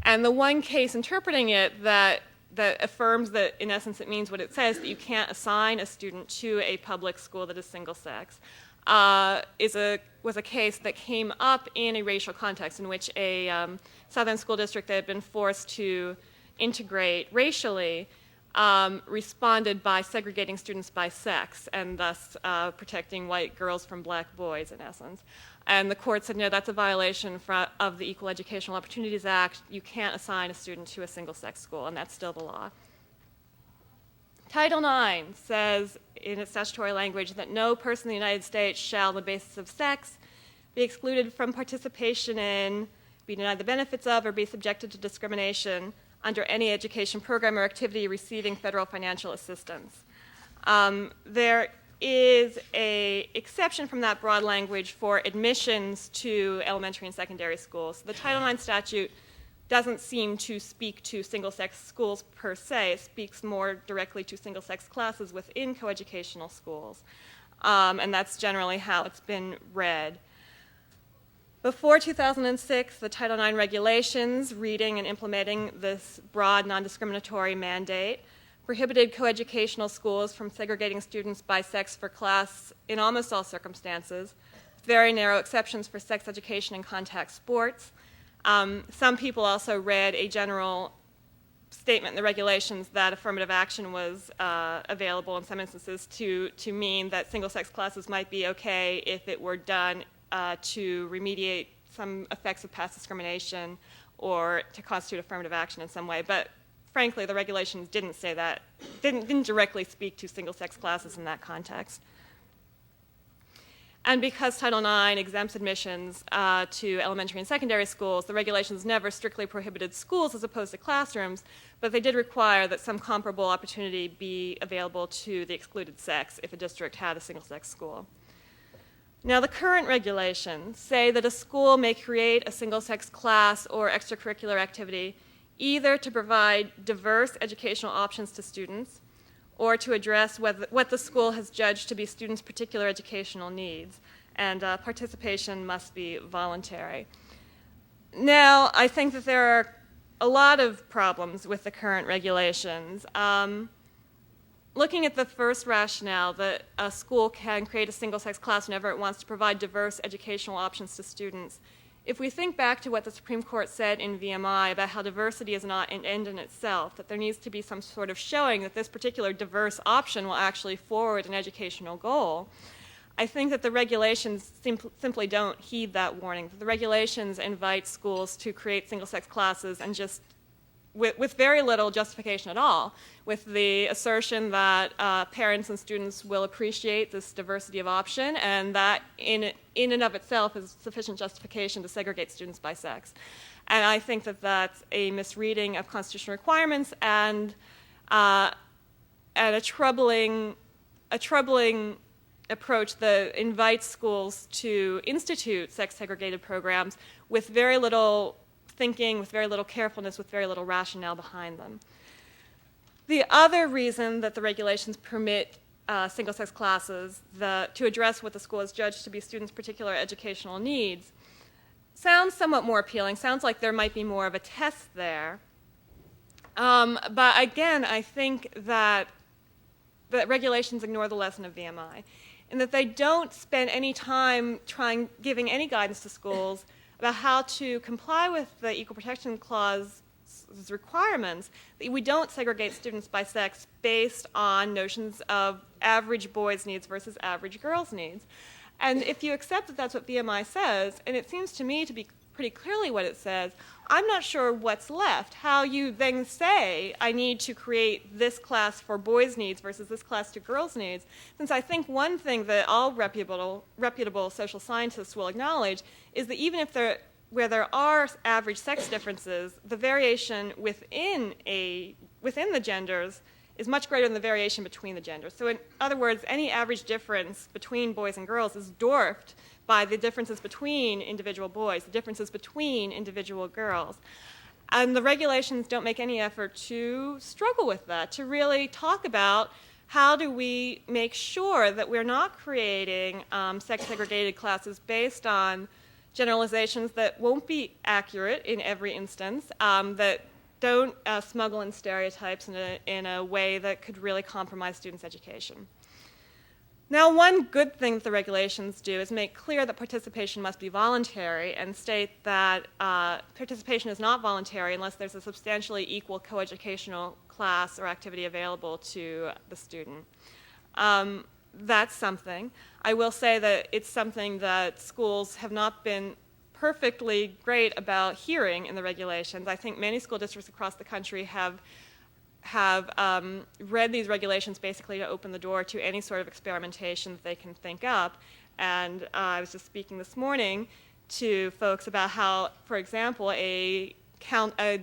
Speaker 3: And the one case interpreting it that affirms that, in essence, it means what it says, that you can't assign a student to a public school that is single-sex, was a case that came up in a racial context in which a southern school district that had been forced to integrate racially responded by segregating students by sex and thus protecting white girls from black boys, in essence. And the court said, no, that's a violation of the Equal Educational Opportunities Act. You can't assign a student to a single-sex school, and that's still the law. Title IX says in its statutory language that no person in the United States shall, on the basis of sex, be excluded from participation in, be denied the benefits of, or be subjected to discrimination under any education program or activity receiving federal financial assistance. There is an exception from that broad language for admissions to elementary and secondary schools. The Title IX statute doesn't seem to speak to single-sex schools per se. It speaks more directly to single-sex classes within coeducational schools. And that's generally how it's been read. Before 2006, the Title IX regulations, reading and implementing this broad non-discriminatory mandate, prohibited coeducational schools from segregating students by sex for class in almost all circumstances, very narrow exceptions for sex education and contact sports. Some people also read a general statement in the regulations that affirmative action was available in some instances to mean that single-sex classes might be okay if it were done to remediate some effects of past discrimination or to constitute affirmative action in some way. But frankly, the regulations didn't say that, didn't directly speak to single-sex classes in that context. And because Title IX exempts admissions to elementary and secondary schools, the regulations never strictly prohibited schools as opposed to classrooms, but they did require that some comparable opportunity be available to the excluded sex if a district had a single-sex school. Now, the current regulations say that a school may create a single-sex class or extracurricular activity either to provide diverse educational options to students or to address what the school has judged to be students' particular educational needs, and participation must be voluntary. Now, I think that there are a lot of problems with the current regulations. Looking at the first rationale, that a school can create a single-sex class whenever it wants to provide diverse educational options to students, if we think back to what the Supreme Court said in VMI about how diversity is not an end in itself, that there needs to be some sort of showing that this particular diverse option will actually forward an educational goal, I think that the regulations simply don't heed that warning. The regulations invite schools to create single-sex classes and just with very little justification at all, with the assertion that parents and students will appreciate this diversity of option, and that in and of itself is sufficient justification to segregate students by sex. And I think that that's a misreading of constitutional requirements and a troubling approach that invites schools to institute sex-segregated programs with very little thinking, with very little carefulness, with very little rationale behind them. The other reason that the regulations permit single-sex classes to address what the school has judged to be students' particular educational needs sounds somewhat more appealing, sounds like there might be more of a test there. But again, I think that the regulations ignore the lesson of VMI, and that they don't spend any time giving any guidance to schools about how to comply with the Equal Protection Clause's requirements, that we don't segregate students by sex based on notions of average boys' needs versus average girls' needs. And if you accept that that's what VMI says, and it seems to me to be pretty clearly what it says, I'm not sure what's left, how you then say, I need to create this class for boys' needs versus this class to girls' needs, since I think one thing that all reputable social scientists will acknowledge is that even if where there are average sex differences, the variation within the genders is much greater than the variation between the genders. So in other words, any average difference between boys and girls is dwarfed by the differences between individual boys, the differences between individual girls. And the regulations don't make any effort to struggle with that, to really talk about how do we make sure that we're not creating sex-segregated classes based on generalizations that won't be accurate in every instance, that don't smuggle in stereotypes in a way that could really compromise students' education. Now, one good thing that the regulations do is make clear that participation must be voluntary and state that participation is not voluntary unless there's a substantially equal coeducational class or activity available to the student. That's something. I will say that it's something that schools have not been perfectly great about hearing in the regulations. I think many school districts across the country have read these regulations basically to open the door to any sort of experimentation that they can think up. And I was just speaking this morning to folks about how, for example, a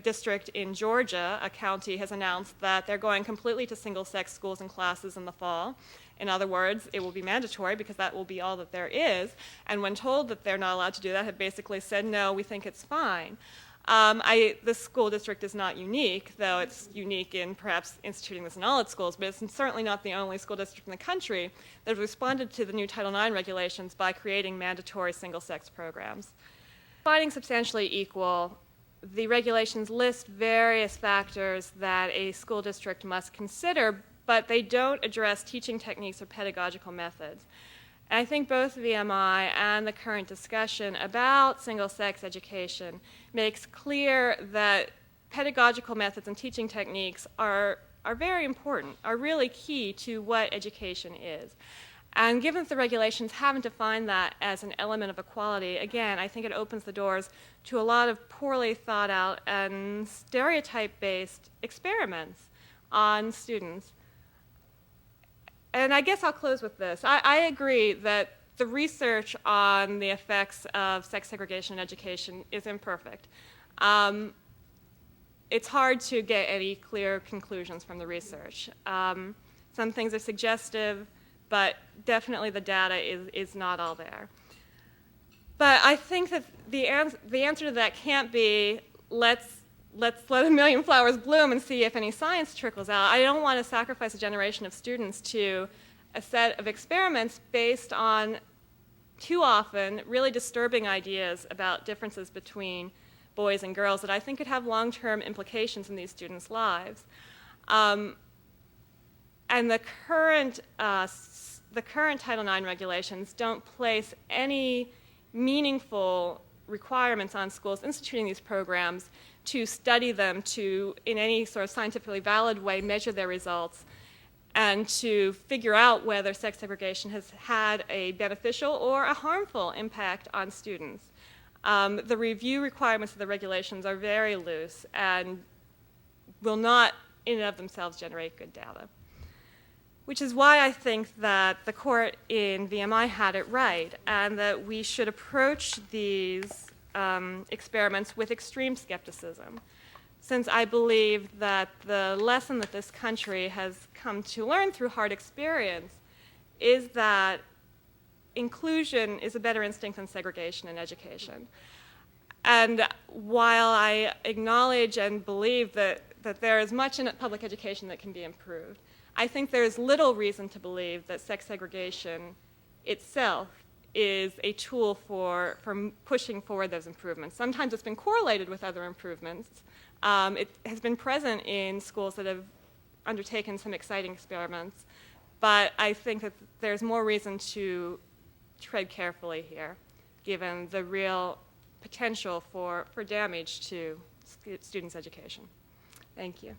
Speaker 3: district in Georgia, a county, has announced that they're going completely to single-sex schools and classes in the fall. In other words, it will be mandatory because that will be all that there is. And when told that they're not allowed to do that, have basically said, no, we think it's fine. This school district is not unique, though it's unique in perhaps instituting this in all its schools, but it's certainly not the only school district in the country that has responded to the new Title IX regulations by creating mandatory single-sex programs. Defining substantially equal, the regulations list various factors that a school district must consider, but they don't address teaching techniques or pedagogical methods. And I think both VMI and the current discussion about single-sex education makes clear that pedagogical methods and teaching techniques are very important, are really key to what education is. And given that the regulations haven't defined that as an element of equality, again, I think it opens the doors to a lot of poorly thought out and stereotype-based experiments on students. And I guess I'll close with this. I agree that the research on the effects of sex segregation in education is imperfect. It's hard to get any clear conclusions from the research. Some things are suggestive, but definitely the data is not all there. But I think that the answer to that can't be, let's let a million flowers bloom and see if any science trickles out. I don't want to sacrifice a generation of students to a set of experiments based on, too often, really disturbing ideas about differences between boys and girls that I think could have long-term implications in these students' lives. And the current Title IX regulations don't place any meaningful requirements on schools instituting these programs to study them, to, in any sort of scientifically valid way, measure their results, and to figure out whether sex segregation has had a beneficial or a harmful impact on students. The review requirements of the regulations are very loose and will not, in and of themselves, generate good data. Which is why I think that the court in VMI had it right, and that we should approach these experiments with extreme skepticism, since I believe that the lesson that this country has come to learn through hard experience is that inclusion is a better instinct than segregation in education. And while I acknowledge and believe that there is much in public education that can be improved, I think there is little reason to believe that sex segregation itself is a tool for pushing forward those improvements. Sometimes it's been correlated with other improvements. It has been present in schools that have undertaken some exciting experiments, but I think that there's more reason to tread carefully here, given the real potential for damage to students' education. Thank you.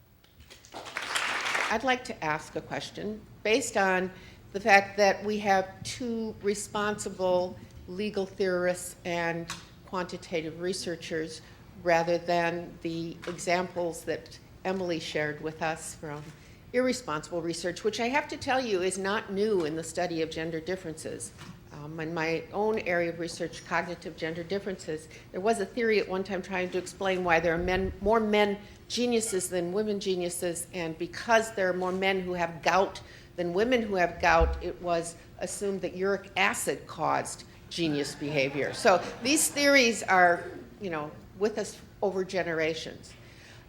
Speaker 1: I'd like to ask a question based on the fact that we have two responsible legal theorists and quantitative researchers rather than the examples that Emily shared with us from irresponsible research, which I have to tell you is not new in the study of gender differences. In my own area of research, cognitive gender differences, there was a theory at one time trying to explain why there are more men geniuses than women geniuses, and because there are more men who have gout than women who have gout, it was assumed that uric acid caused genius behavior. So these theories are, with us over generations.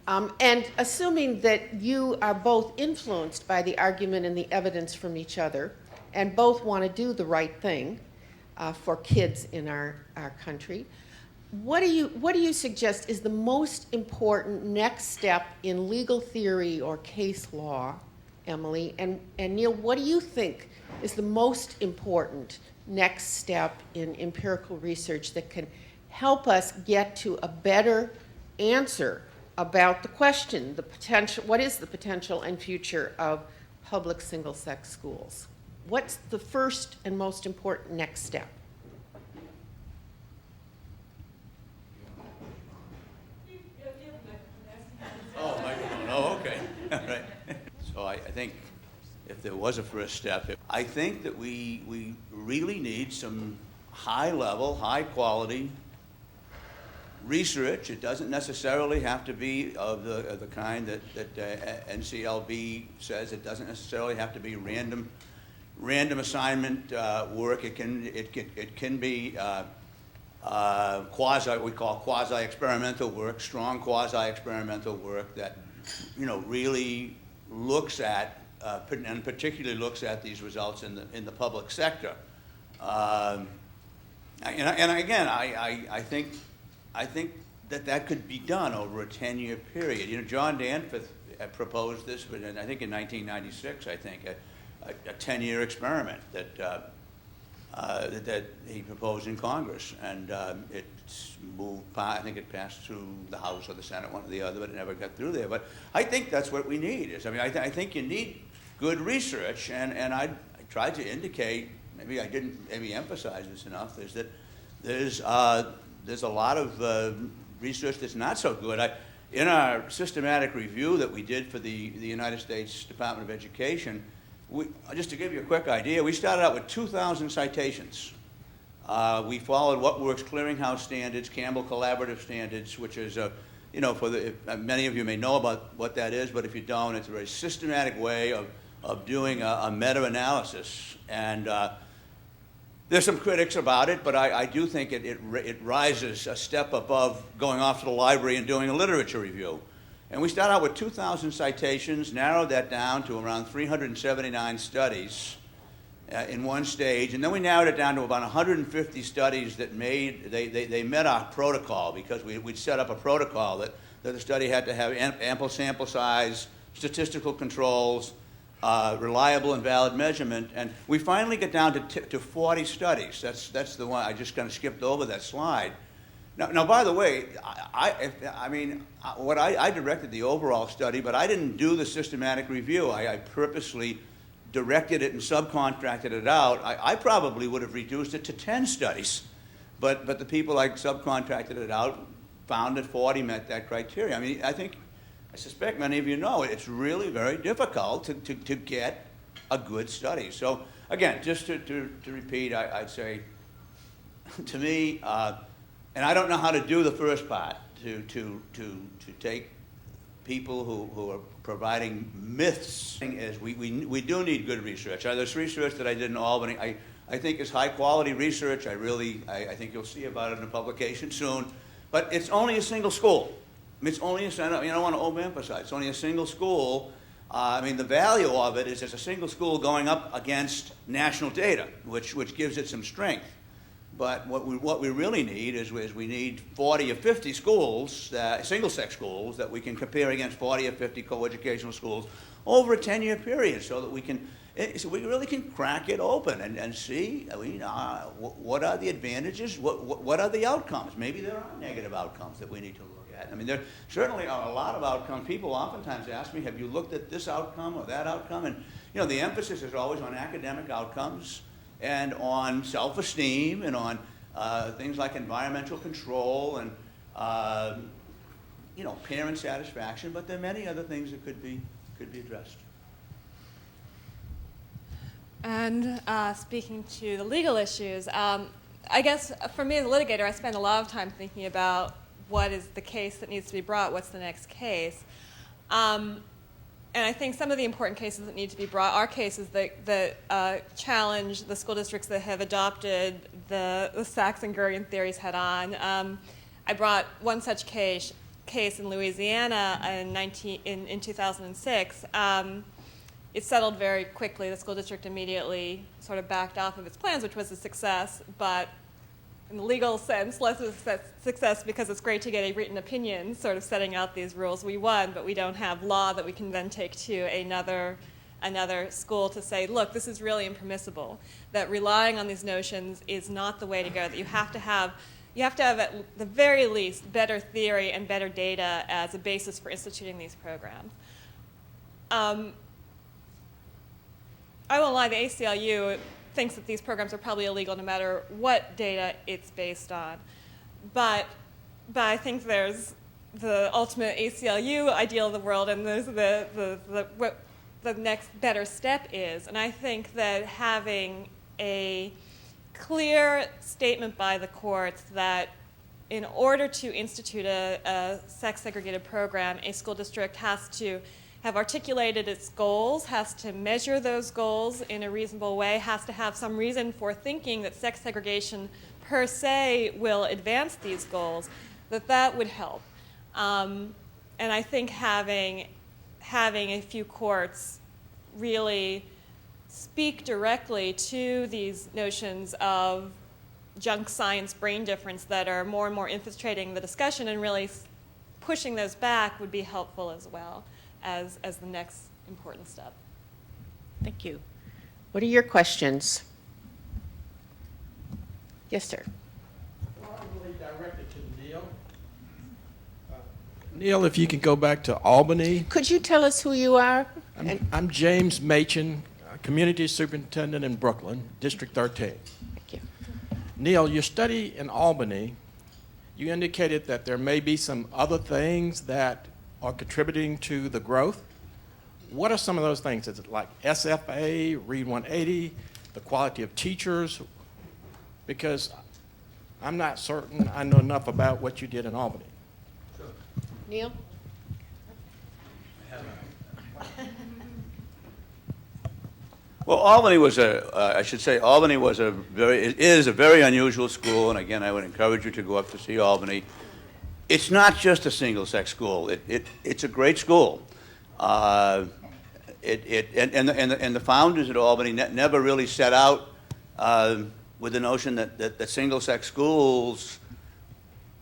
Speaker 1: And assuming that you are both influenced by the argument and the evidence from each other, and both want to do the right thing for kids in our country, what do you suggest is the most important next step in legal theory or case law, Emily? And Neil, what do you think is the most important next step in empirical research that can help us get to a better answer about the question, the potential, what is the potential and future of public single-sex schools? What's the first and most important next step?
Speaker 2: Oh, microphone. Oh, okay. All right. So I think if there was a first step, I think that we really need some high-level, high-quality research. It doesn't necessarily have to be of the kind that NCLB says. It doesn't necessarily have to be random assignment work. It can be we call quasi-experimental work, strong quasi-experimental work that really looks at and particularly looks at these results in the public sector. And again, I think that could be done over a 10-year period. John Danforth proposed this, but I think in 1996, a 10-year experiment that he proposed in Congress, and it's moved. I think it passed through the House or the Senate, one or the other, but it never got through there. But I think that's what we need. I think you need good research, and tried to indicate, maybe I didn't maybe emphasize this enough, is that there's a lot of research that's not so good. In our systematic review that we did for the United States Department of Education, just to give you a quick idea, we started out with 2,000 citations. We followed What Works Clearinghouse standards, Campbell Collaborative standards, which is many of you may know about what that is, but if you don't, it's a very systematic way of doing a meta-analysis. And there's some critics about it, but I do think it rises a step above going off to the library and doing a literature review. And we start out with 2,000 citations, narrowed that down to around 379 studies in one stage, and then we narrowed it down to about 150 studies that they met our protocol, because we'd set up a protocol that the study had to have ample sample size, statistical controls, reliable and valid measurement, and we finally get down to 40 studies. That's the one. I just kind of skipped over that slide. Now, by the way, I directed the overall study, but I didn't do the systematic review. I purposely directed it and subcontracted it out. I probably would have reduced it to 10 studies, but the people I subcontracted it out found that 40 met that criteria. I suspect many of you know it's really very difficult to get a good study. So again, just to repeat, I'd say, to me, and I don't know how to do the first part, to take people who are providing myths, is we do need good research. This research that I did in Albany, I think is high quality research. I think you'll see about it in a publication soon, but it's only a single school. It's only I don't want to overemphasize. It's only a single school. The value of it is it's a single school going up against national data, which gives it some strength. But what we really need is we need 40 or 50 schools, single-sex schools, that we can compare against 40 or 50 co-educational schools over a 10-year period, so that we really can crack it open and see what are the advantages, what are the outcomes. Maybe there are negative outcomes that we need to look at. There certainly are a lot of outcomes. People oftentimes ask me, have you looked at this outcome or that outcome? And the emphasis is always on academic outcomes and on self-esteem and on things like environmental control and parent satisfaction, but there are many other things that could be addressed.
Speaker 3: And speaking to the legal issues, I guess for me as a litigator, I spend a lot of time thinking about what is the case that needs to be brought, what's the next case. And I think some of the important cases that need to be brought are cases that challenge the school districts that have adopted the Sachs and Gurian theories head on. I brought one such case in Louisiana in 2006. It settled very quickly. The school district immediately sort of backed off of its plans, which was a success, but in the legal sense, less of a success because it's great to get a written opinion sort of setting out these rules. We won, but we don't have law that we can then take to another school to say, look, this is really impermissible, that relying on these notions is not the way to go, that you have to have at the very least better theory and better data as a basis for instituting these programs. I won't lie, the ACLU thinks that these programs are probably illegal no matter what data it's based on. But I think there's the ultimate ACLU ideal of the world, and there's what the next better step is. And I think that having a clear statement by the courts that in order to institute a sex-segregated program, a school district has to have articulated its goals, has to measure those goals in a reasonable way, has to have some reason for thinking that sex segregation per se will advance these goals, that would help. And I think having a few courts really speak directly to these notions of junk science brain difference that are more and more infiltrating the discussion and really pushing those back would be helpful as well as the next important step.
Speaker 1: Thank you. What are your questions? Yes, sir.
Speaker 4: Probably directed to Neil. Neil, if you can go back to Albany.
Speaker 1: Could you tell us who you are?
Speaker 4: I'm James Machen, Community Superintendent in Brooklyn, District 13.
Speaker 1: Thank you.
Speaker 4: Neil, your study in Albany, you indicated that there may be some other things that are contributing to the growth. What are some of those things? Is it like SFA, Read 180, the quality of teachers? Because I'm not certain I know enough about what you did in Albany.
Speaker 1: Neil?
Speaker 2: Well, Albany was is a very unusual school, and again, I would encourage you to go up to see Albany. It's not just a single-sex school. It's a great school. And the founders at Albany never really set out with the notion that single-sex schools,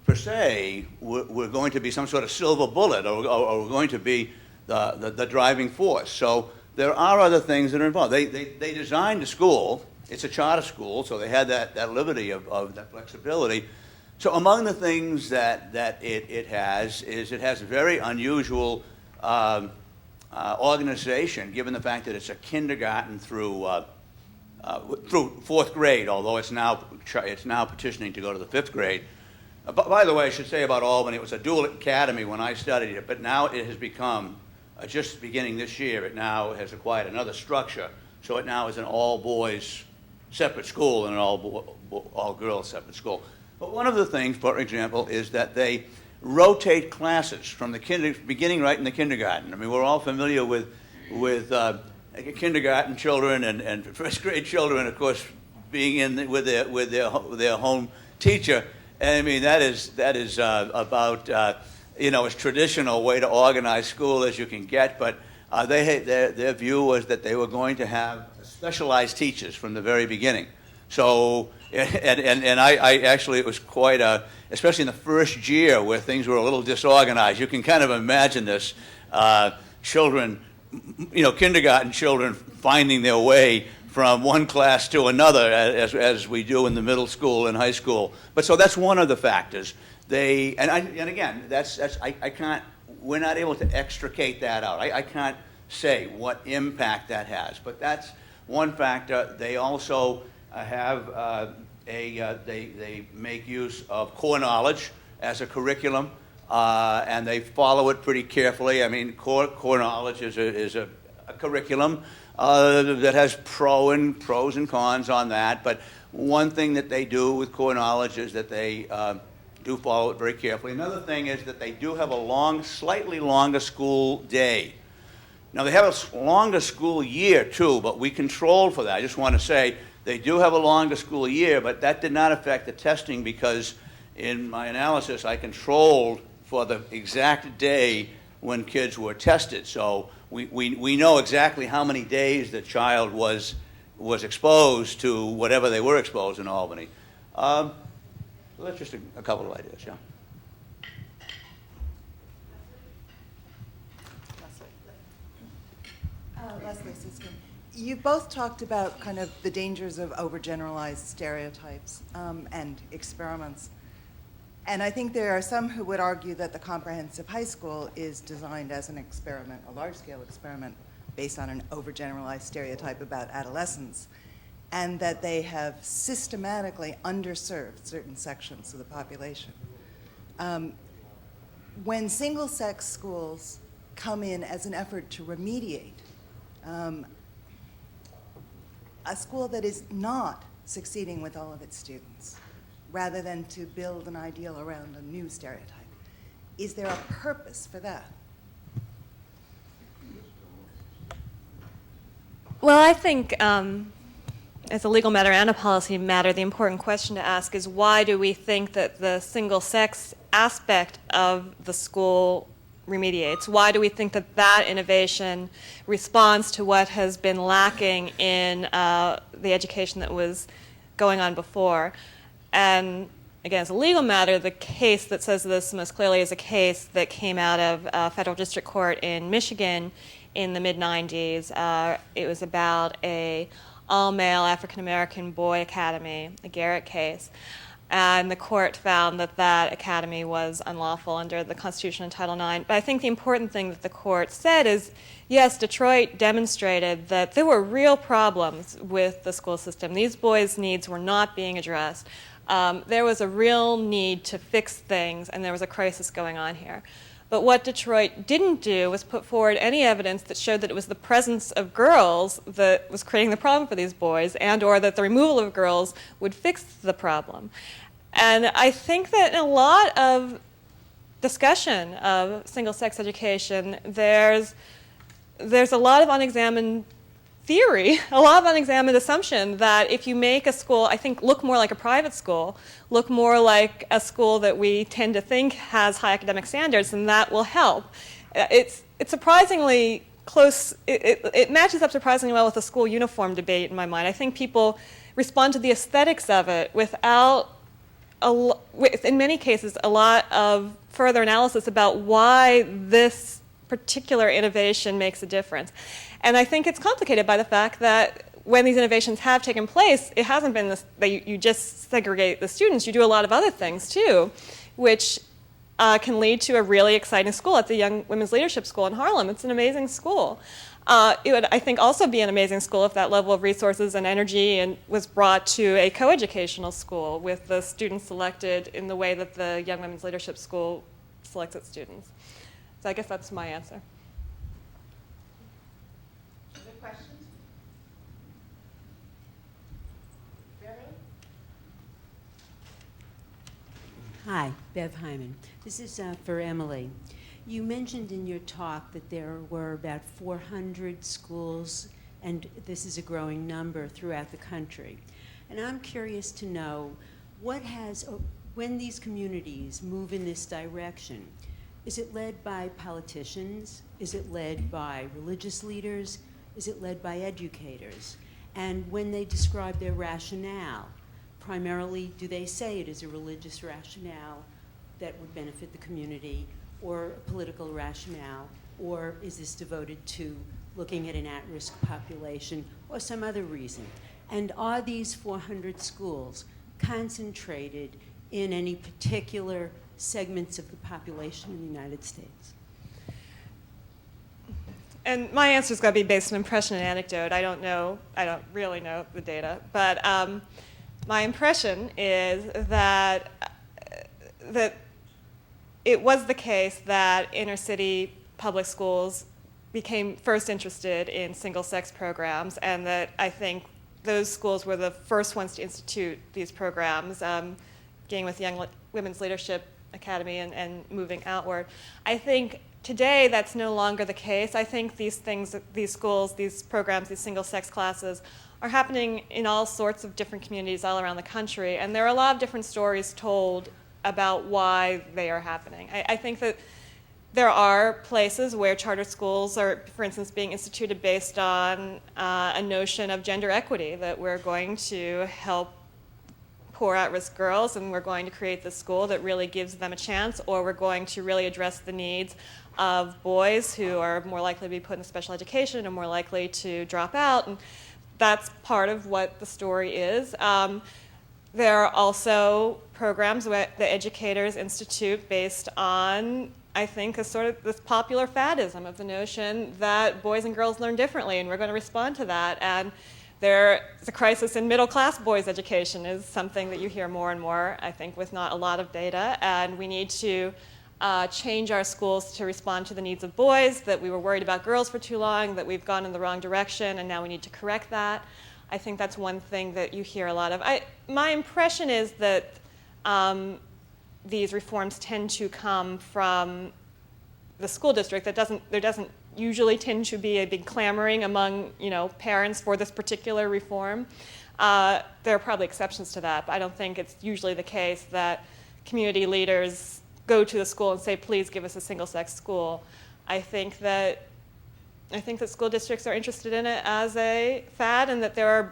Speaker 2: per se, were going to be some sort of silver bullet or were going to be the driving force. So there are other things that are involved. They designed the school. It's a charter school, so they had that liberty of that flexibility. So among the things that it has a very unusual organization, given the fact that it's a kindergarten through fourth grade, although it's now petitioning to go to the fifth grade. By the way, I should say about Albany, it was a dual academy when I studied it, but now it has become, just beginning this year, it now has acquired another structure. So it now is an all-boys separate school and an all-girls separate school. But one of the things, for example, is that they rotate classes from the beginning right in the kindergarten. I mean, we're all familiar with kindergarten children and first grade children, of course, being with their home teacher. And I mean, that is about as traditional way to organize school as you can get. But their view was that they were going to have specialized teachers from the very beginning. So, and I actually, it was quite especially in the first year where things were a little disorganized. You can kind of imagine this, children, kindergarten children finding their way from one class to another, as we do in the middle school and high school. But so that's one of the factors. And again, I can't. We're not able to extricate that out. I can't say what impact that has, but that's one factor. They also they make use of core knowledge as a curriculum, and they follow it pretty carefully. I mean, core knowledge is a curriculum that has pros and cons on that. But one thing that they do with core knowledge is that they do follow it very carefully. Another thing is that they do have a slightly longer school day. Now, they have a longer school year, too, but we control for that. I just want to say they do have a longer school year, but that did not affect the testing because in my analysis, I controlled for the exact day when kids were tested. So we know exactly how many days the child was exposed to whatever they were exposed in Albany. So that's just a couple of ideas, yeah.
Speaker 5: Leslie Siskin. You both talked about kind of the dangers of overgeneralized stereotypes and experiments. And I think there are some who would argue that the comprehensive high school is designed as an experiment, a large-scale experiment, based on an overgeneralized stereotype about adolescence, and that they have systematically underserved certain sections of the population. When single-sex schools come in as an effort to remediate a school that is not succeeding with all of its students, rather than to build an ideal around a new stereotype. Is there a purpose for that?
Speaker 3: Well, I think as a legal matter and a policy matter, the important question to ask is why do we think that the single-sex aspect of the school remediates? Why do we think that that innovation responds to what has been lacking in the education that was going on before? And again, as a legal matter, the case that says this most clearly is a case that came out of federal district court in Michigan in the mid-90s. It was about a all-male African-American boy academy, the Garrett case. and the court found that that academy was unlawful under the Constitution and Title IX. But I think the important thing that the court said is, yes, Detroit demonstrated that there were real problems with the school system. These boys' needs were not being addressed. There was a real need to fix things, and there was a crisis going on here. But what Detroit didn't do was put forward any evidence that showed that it was the presence of girls that was creating the problem for these boys, and or that the removal of girls would fix the problem. And I think that in a lot of discussion of single-sex education, there's a lot of unexamined theory, a lot of unexamined assumption that if you make a school, I think, look more like a private school, look more like a school that we tend to think has high academic standards, then that will help. It's surprisingly close, it matches up surprisingly well with the school uniform debate in my mind. I think people respond to the aesthetics of it without, in many cases, a lot of further analysis about why this particular innovation makes a difference. And I think it's complicated by the fact that when these innovations have taken place, it hasn't been this, that you just segregate the students. You do a lot of other things too, which can lead to a really exciting school. At the Young Women's Leadership School in Harlem. It's an amazing school. It would, I think, also be an amazing school if that level of resources and energy was brought to a coeducational school with the students selected in the way that the Young Women's Leadership School selects its students. So I guess that's my answer.
Speaker 1: Other questions?
Speaker 6: Hi, Bev Hyman. This is for Emily. You mentioned in your talk that there were about 400 schools, and this is a growing number throughout the country. And I'm curious to know when these communities move in this direction, is it led by politicians? Is it led by religious leaders? Is it led by educators? And when they describe their rationale, primarily, do they say it is a religious rationale that would benefit the community, or a political rationale, or is this devoted to looking at an at-risk population, or some other reason? And are these 400 schools concentrated in any particular segments of the population in the United States?
Speaker 3: And my answer is going to be based on impression and anecdote. I don't really know the data, but my impression is that it was the case that inner city public schools became first interested in single-sex programs, and that I think those schools were the first ones to institute these programs, beginning with Young Women's Leadership Academy and moving outward. I think today that's no longer the case. I think these things, these schools, these programs, these single-sex classes are happening in all sorts of different communities all around the country, and there are a lot of different stories told about why they are happening. I think that there are places where charter schools are, for instance, being instituted based on a notion of gender equity, that we're going to help poor at-risk girls and we're going to create this school that really gives them a chance, or we're going to really address the needs of boys who are more likely to be put in special education and more likely to drop out. And that's part of what the story is. There are also programs that the educators institute based on, I think, a sort of this popular faddism of the notion that boys and girls learn differently, and we're going to respond to that. And there's a crisis in middle-class boys' education is something that you hear more and more, I think, with not a lot of data. And we need to change our schools to respond to the needs of boys, that we were worried about girls for too long, that we've gone in the wrong direction, and now we need to correct that. I think that's one thing that you hear a lot of. My impression is that these reforms tend to come from the school district. There doesn't usually tend to be a big clamoring among parents for this particular reform. There are probably exceptions to that, but I don't think it's usually the case that community leaders go to the school and say, please give us a single-sex school. I think that school districts are interested in it as a fad, and that there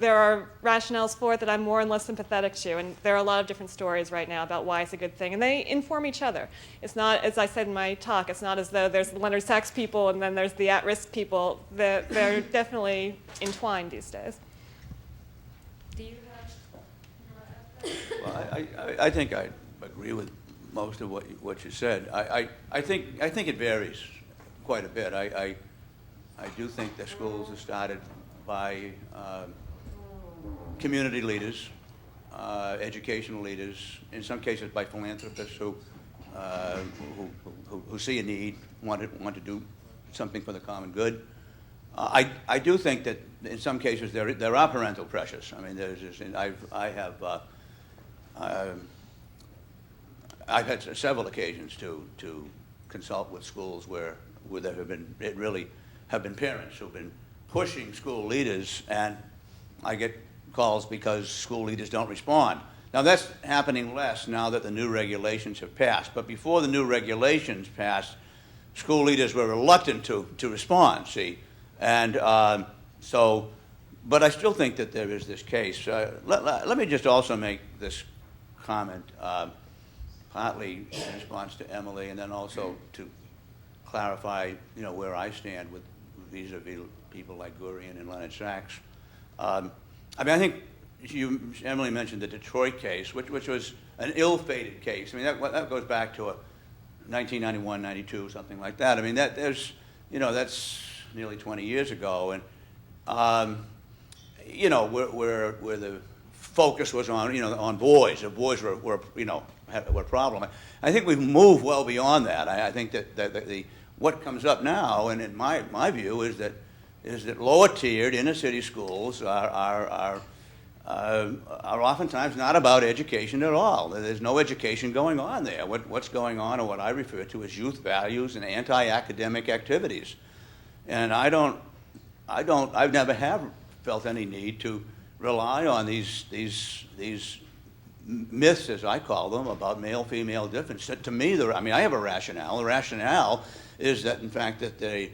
Speaker 3: are rationales for it that I'm more and less sympathetic to. And there are a lot of different stories right now about why it's a good thing, and they inform each other. It's not, as I said in my talk, it's not as though there's the Leonard Sachs people and then there's the at-risk people. They're definitely entwined these days. Do you have
Speaker 2: Well, I think I agree with most of what you said. I think it varies quite a bit. I do think that schools are started by community leaders, educational leaders, in some cases by philanthropists who see a need, want to do something for the common good. I do think that in some cases there are parental pressures. I mean, I've had several occasions to consult with schools where there have been parents who've been pushing school leaders, and I get calls because school leaders don't respond. Now that's happening less now that the new regulations have passed, but before the new regulations passed, school leaders were reluctant to respond, see? And but I still think that there is this case. Let me just also make this comment, partly in response to Emily, and then also to clarify, where I stand with vis-a-vis people like Gurian and Leonard Sachs. I think Emily mentioned the Detroit case, which was an ill-fated case. I mean, that goes back to 1991, 92, something like that. I mean, that's nearly 20 years ago, and where the focus was on boys. The boys were a problem. I think we've moved well beyond that. I think that what comes up now, and in my view, is that lower tiered inner city schools are oftentimes not about education at all. There's no education going on there. What's going on are what I refer to as youth values and anti-academic activities. And I've never felt any need to rely on these myths, as I call them, about male-female difference. To me, I have a rationale. The rationale is that, in fact, that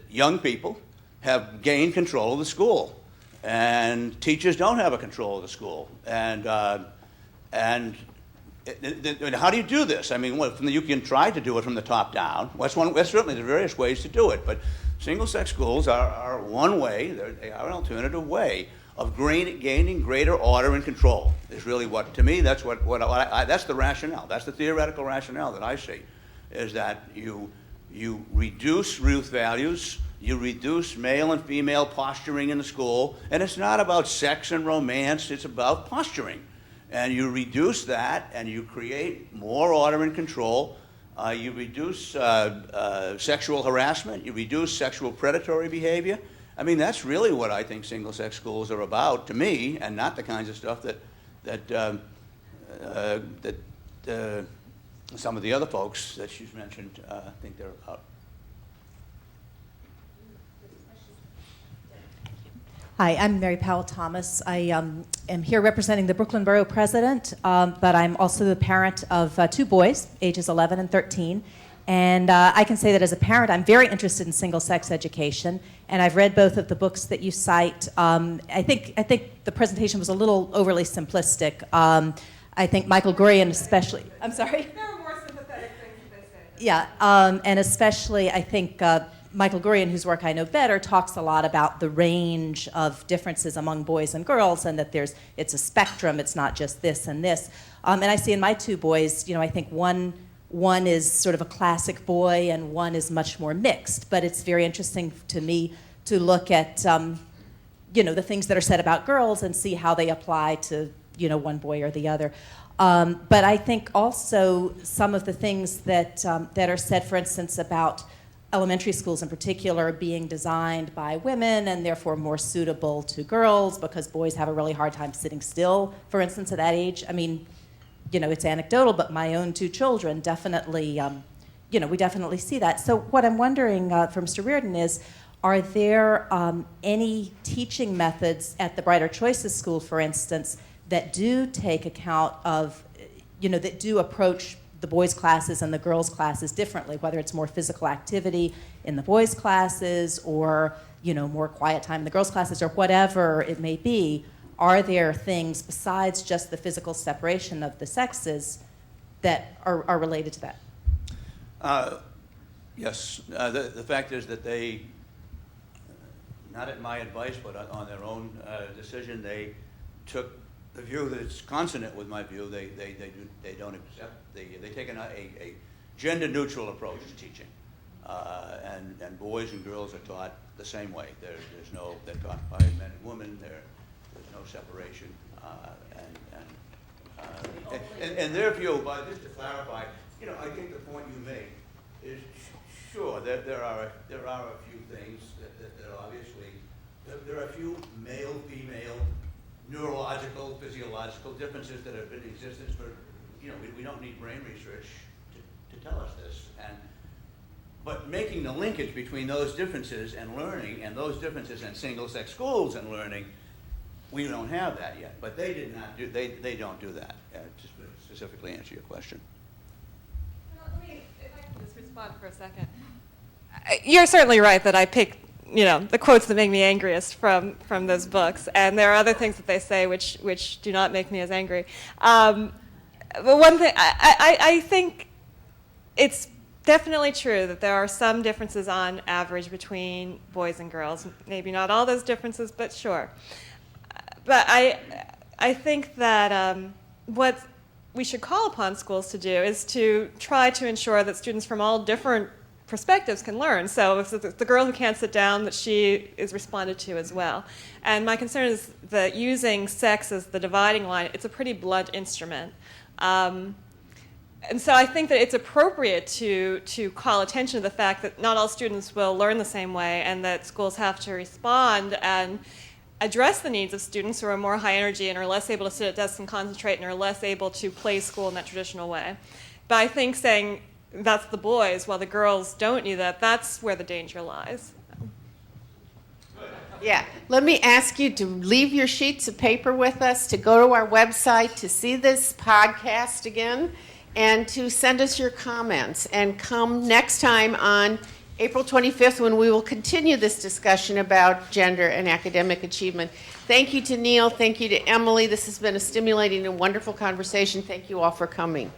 Speaker 2: young people have gained control of the school, and teachers don't have a control of the school. And how do you do this? I mean, you can try to do it from the top down. That's certainly the various ways to do it. But single-sex schools are one way. They are an alternative way of gaining greater order and control. Is really to me, that's that's the rationale. That's the theoretical rationale that I see, is that you reduce youth values, you reduce male and female posturing in the school, and it's not about sex and romance. It's about posturing. And you reduce that, and you create more order and control. You reduce sexual harassment. You reduce sexual predatory behavior. I mean, that's really what I think single-sex schools are about, to me, and not the kinds of stuff that some of the other folks that she's mentioned think they're about.
Speaker 7: Hi, I'm Mary Powell Thomas. I am here representing the Brooklyn Borough President, but I'm also the parent of 2 boys, ages 11 and 13. And I can say that as a parent, I'm very interested in single-sex education, and I've read both of the books that you cite. I think the presentation was a little overly simplistic. I think Michael Gurian especially. I'm sorry?
Speaker 3: There are more sympathetic things that they say.
Speaker 7: Yeah, and especially I think Michael Gurian, whose work I know better, talks a lot about the range of differences among boys and girls, and that it's a spectrum. It's not just this and this. And I see in my 2 boys, I think one is sort of a classic boy, and one is much more mixed. But it's very interesting to me to look at, the things that are said about girls and see how they apply to, one boy or the other. But I think also some of the things that are said, for instance, about elementary schools in particular being designed by women and therefore more suitable to girls because boys have a really hard time sitting still, for instance, at that age. I mean, it's anecdotal, but my own 2 children definitely, we definitely see that. So what I'm wondering from Mr. Reardon is, are there any teaching methods at the Brighter Choices School, for instance, that do take account of, that do approach the boys' classes and the girls' classes differently, whether it's more physical activity in the boys' classes or, more quiet time in the girls' classes or whatever it may be? Are there things besides just the physical separation of the sexes that are related to that?
Speaker 2: Yes. The fact is that they, not at my advice, but on their own decision, took the view that it's consonant with my view. They don't accept they take a gender-neutral approach to teaching, and boys and girls are taught the same way. They're taught by men and women. There's no separation, and their view. But just to clarify, I think the point you make is sure that there are a few things that obviously there are a few male-female neurological, physiological differences that have been in existence for, we don't need brain research to tell us this. But making the linkage between those differences and learning, and those differences in single-sex schools and learning, we don't have that yet. But they did not do. They don't do that. To specifically answer your question.
Speaker 3: Let me, if I can just respond for a second. You're certainly right that I picked, the quotes that make me angriest from those books, and there are other things that they say which do not make me as angry. But one thing, I think it's definitely true that there are some differences on average between boys and girls. Maybe not all those differences, but sure. But I think that what we should call upon schools to do is to try to ensure that students from all different perspectives can learn. So if the girl who can't sit down, that she is responded to as well. And my concern is that using sex as the dividing line, it's a pretty blunt instrument. And so I think that it's appropriate to call attention to the fact that not all students will learn the same way, and that schools have to respond and address the needs of students who are more high energy and are less able to sit at desks and concentrate and are less able to play school in that traditional way. But I think saying that's the boys while the girls don't do that, that's where the danger lies.
Speaker 1: Yeah, let me ask you to leave your sheets of paper with us, to go to our website to see this podcast again, and to send us your comments. And come next time on April 25th, when we will continue this discussion about gender and academic achievement. Thank you to Neil. Thank you to Emily. This has been a stimulating and wonderful conversation. Thank you all for coming.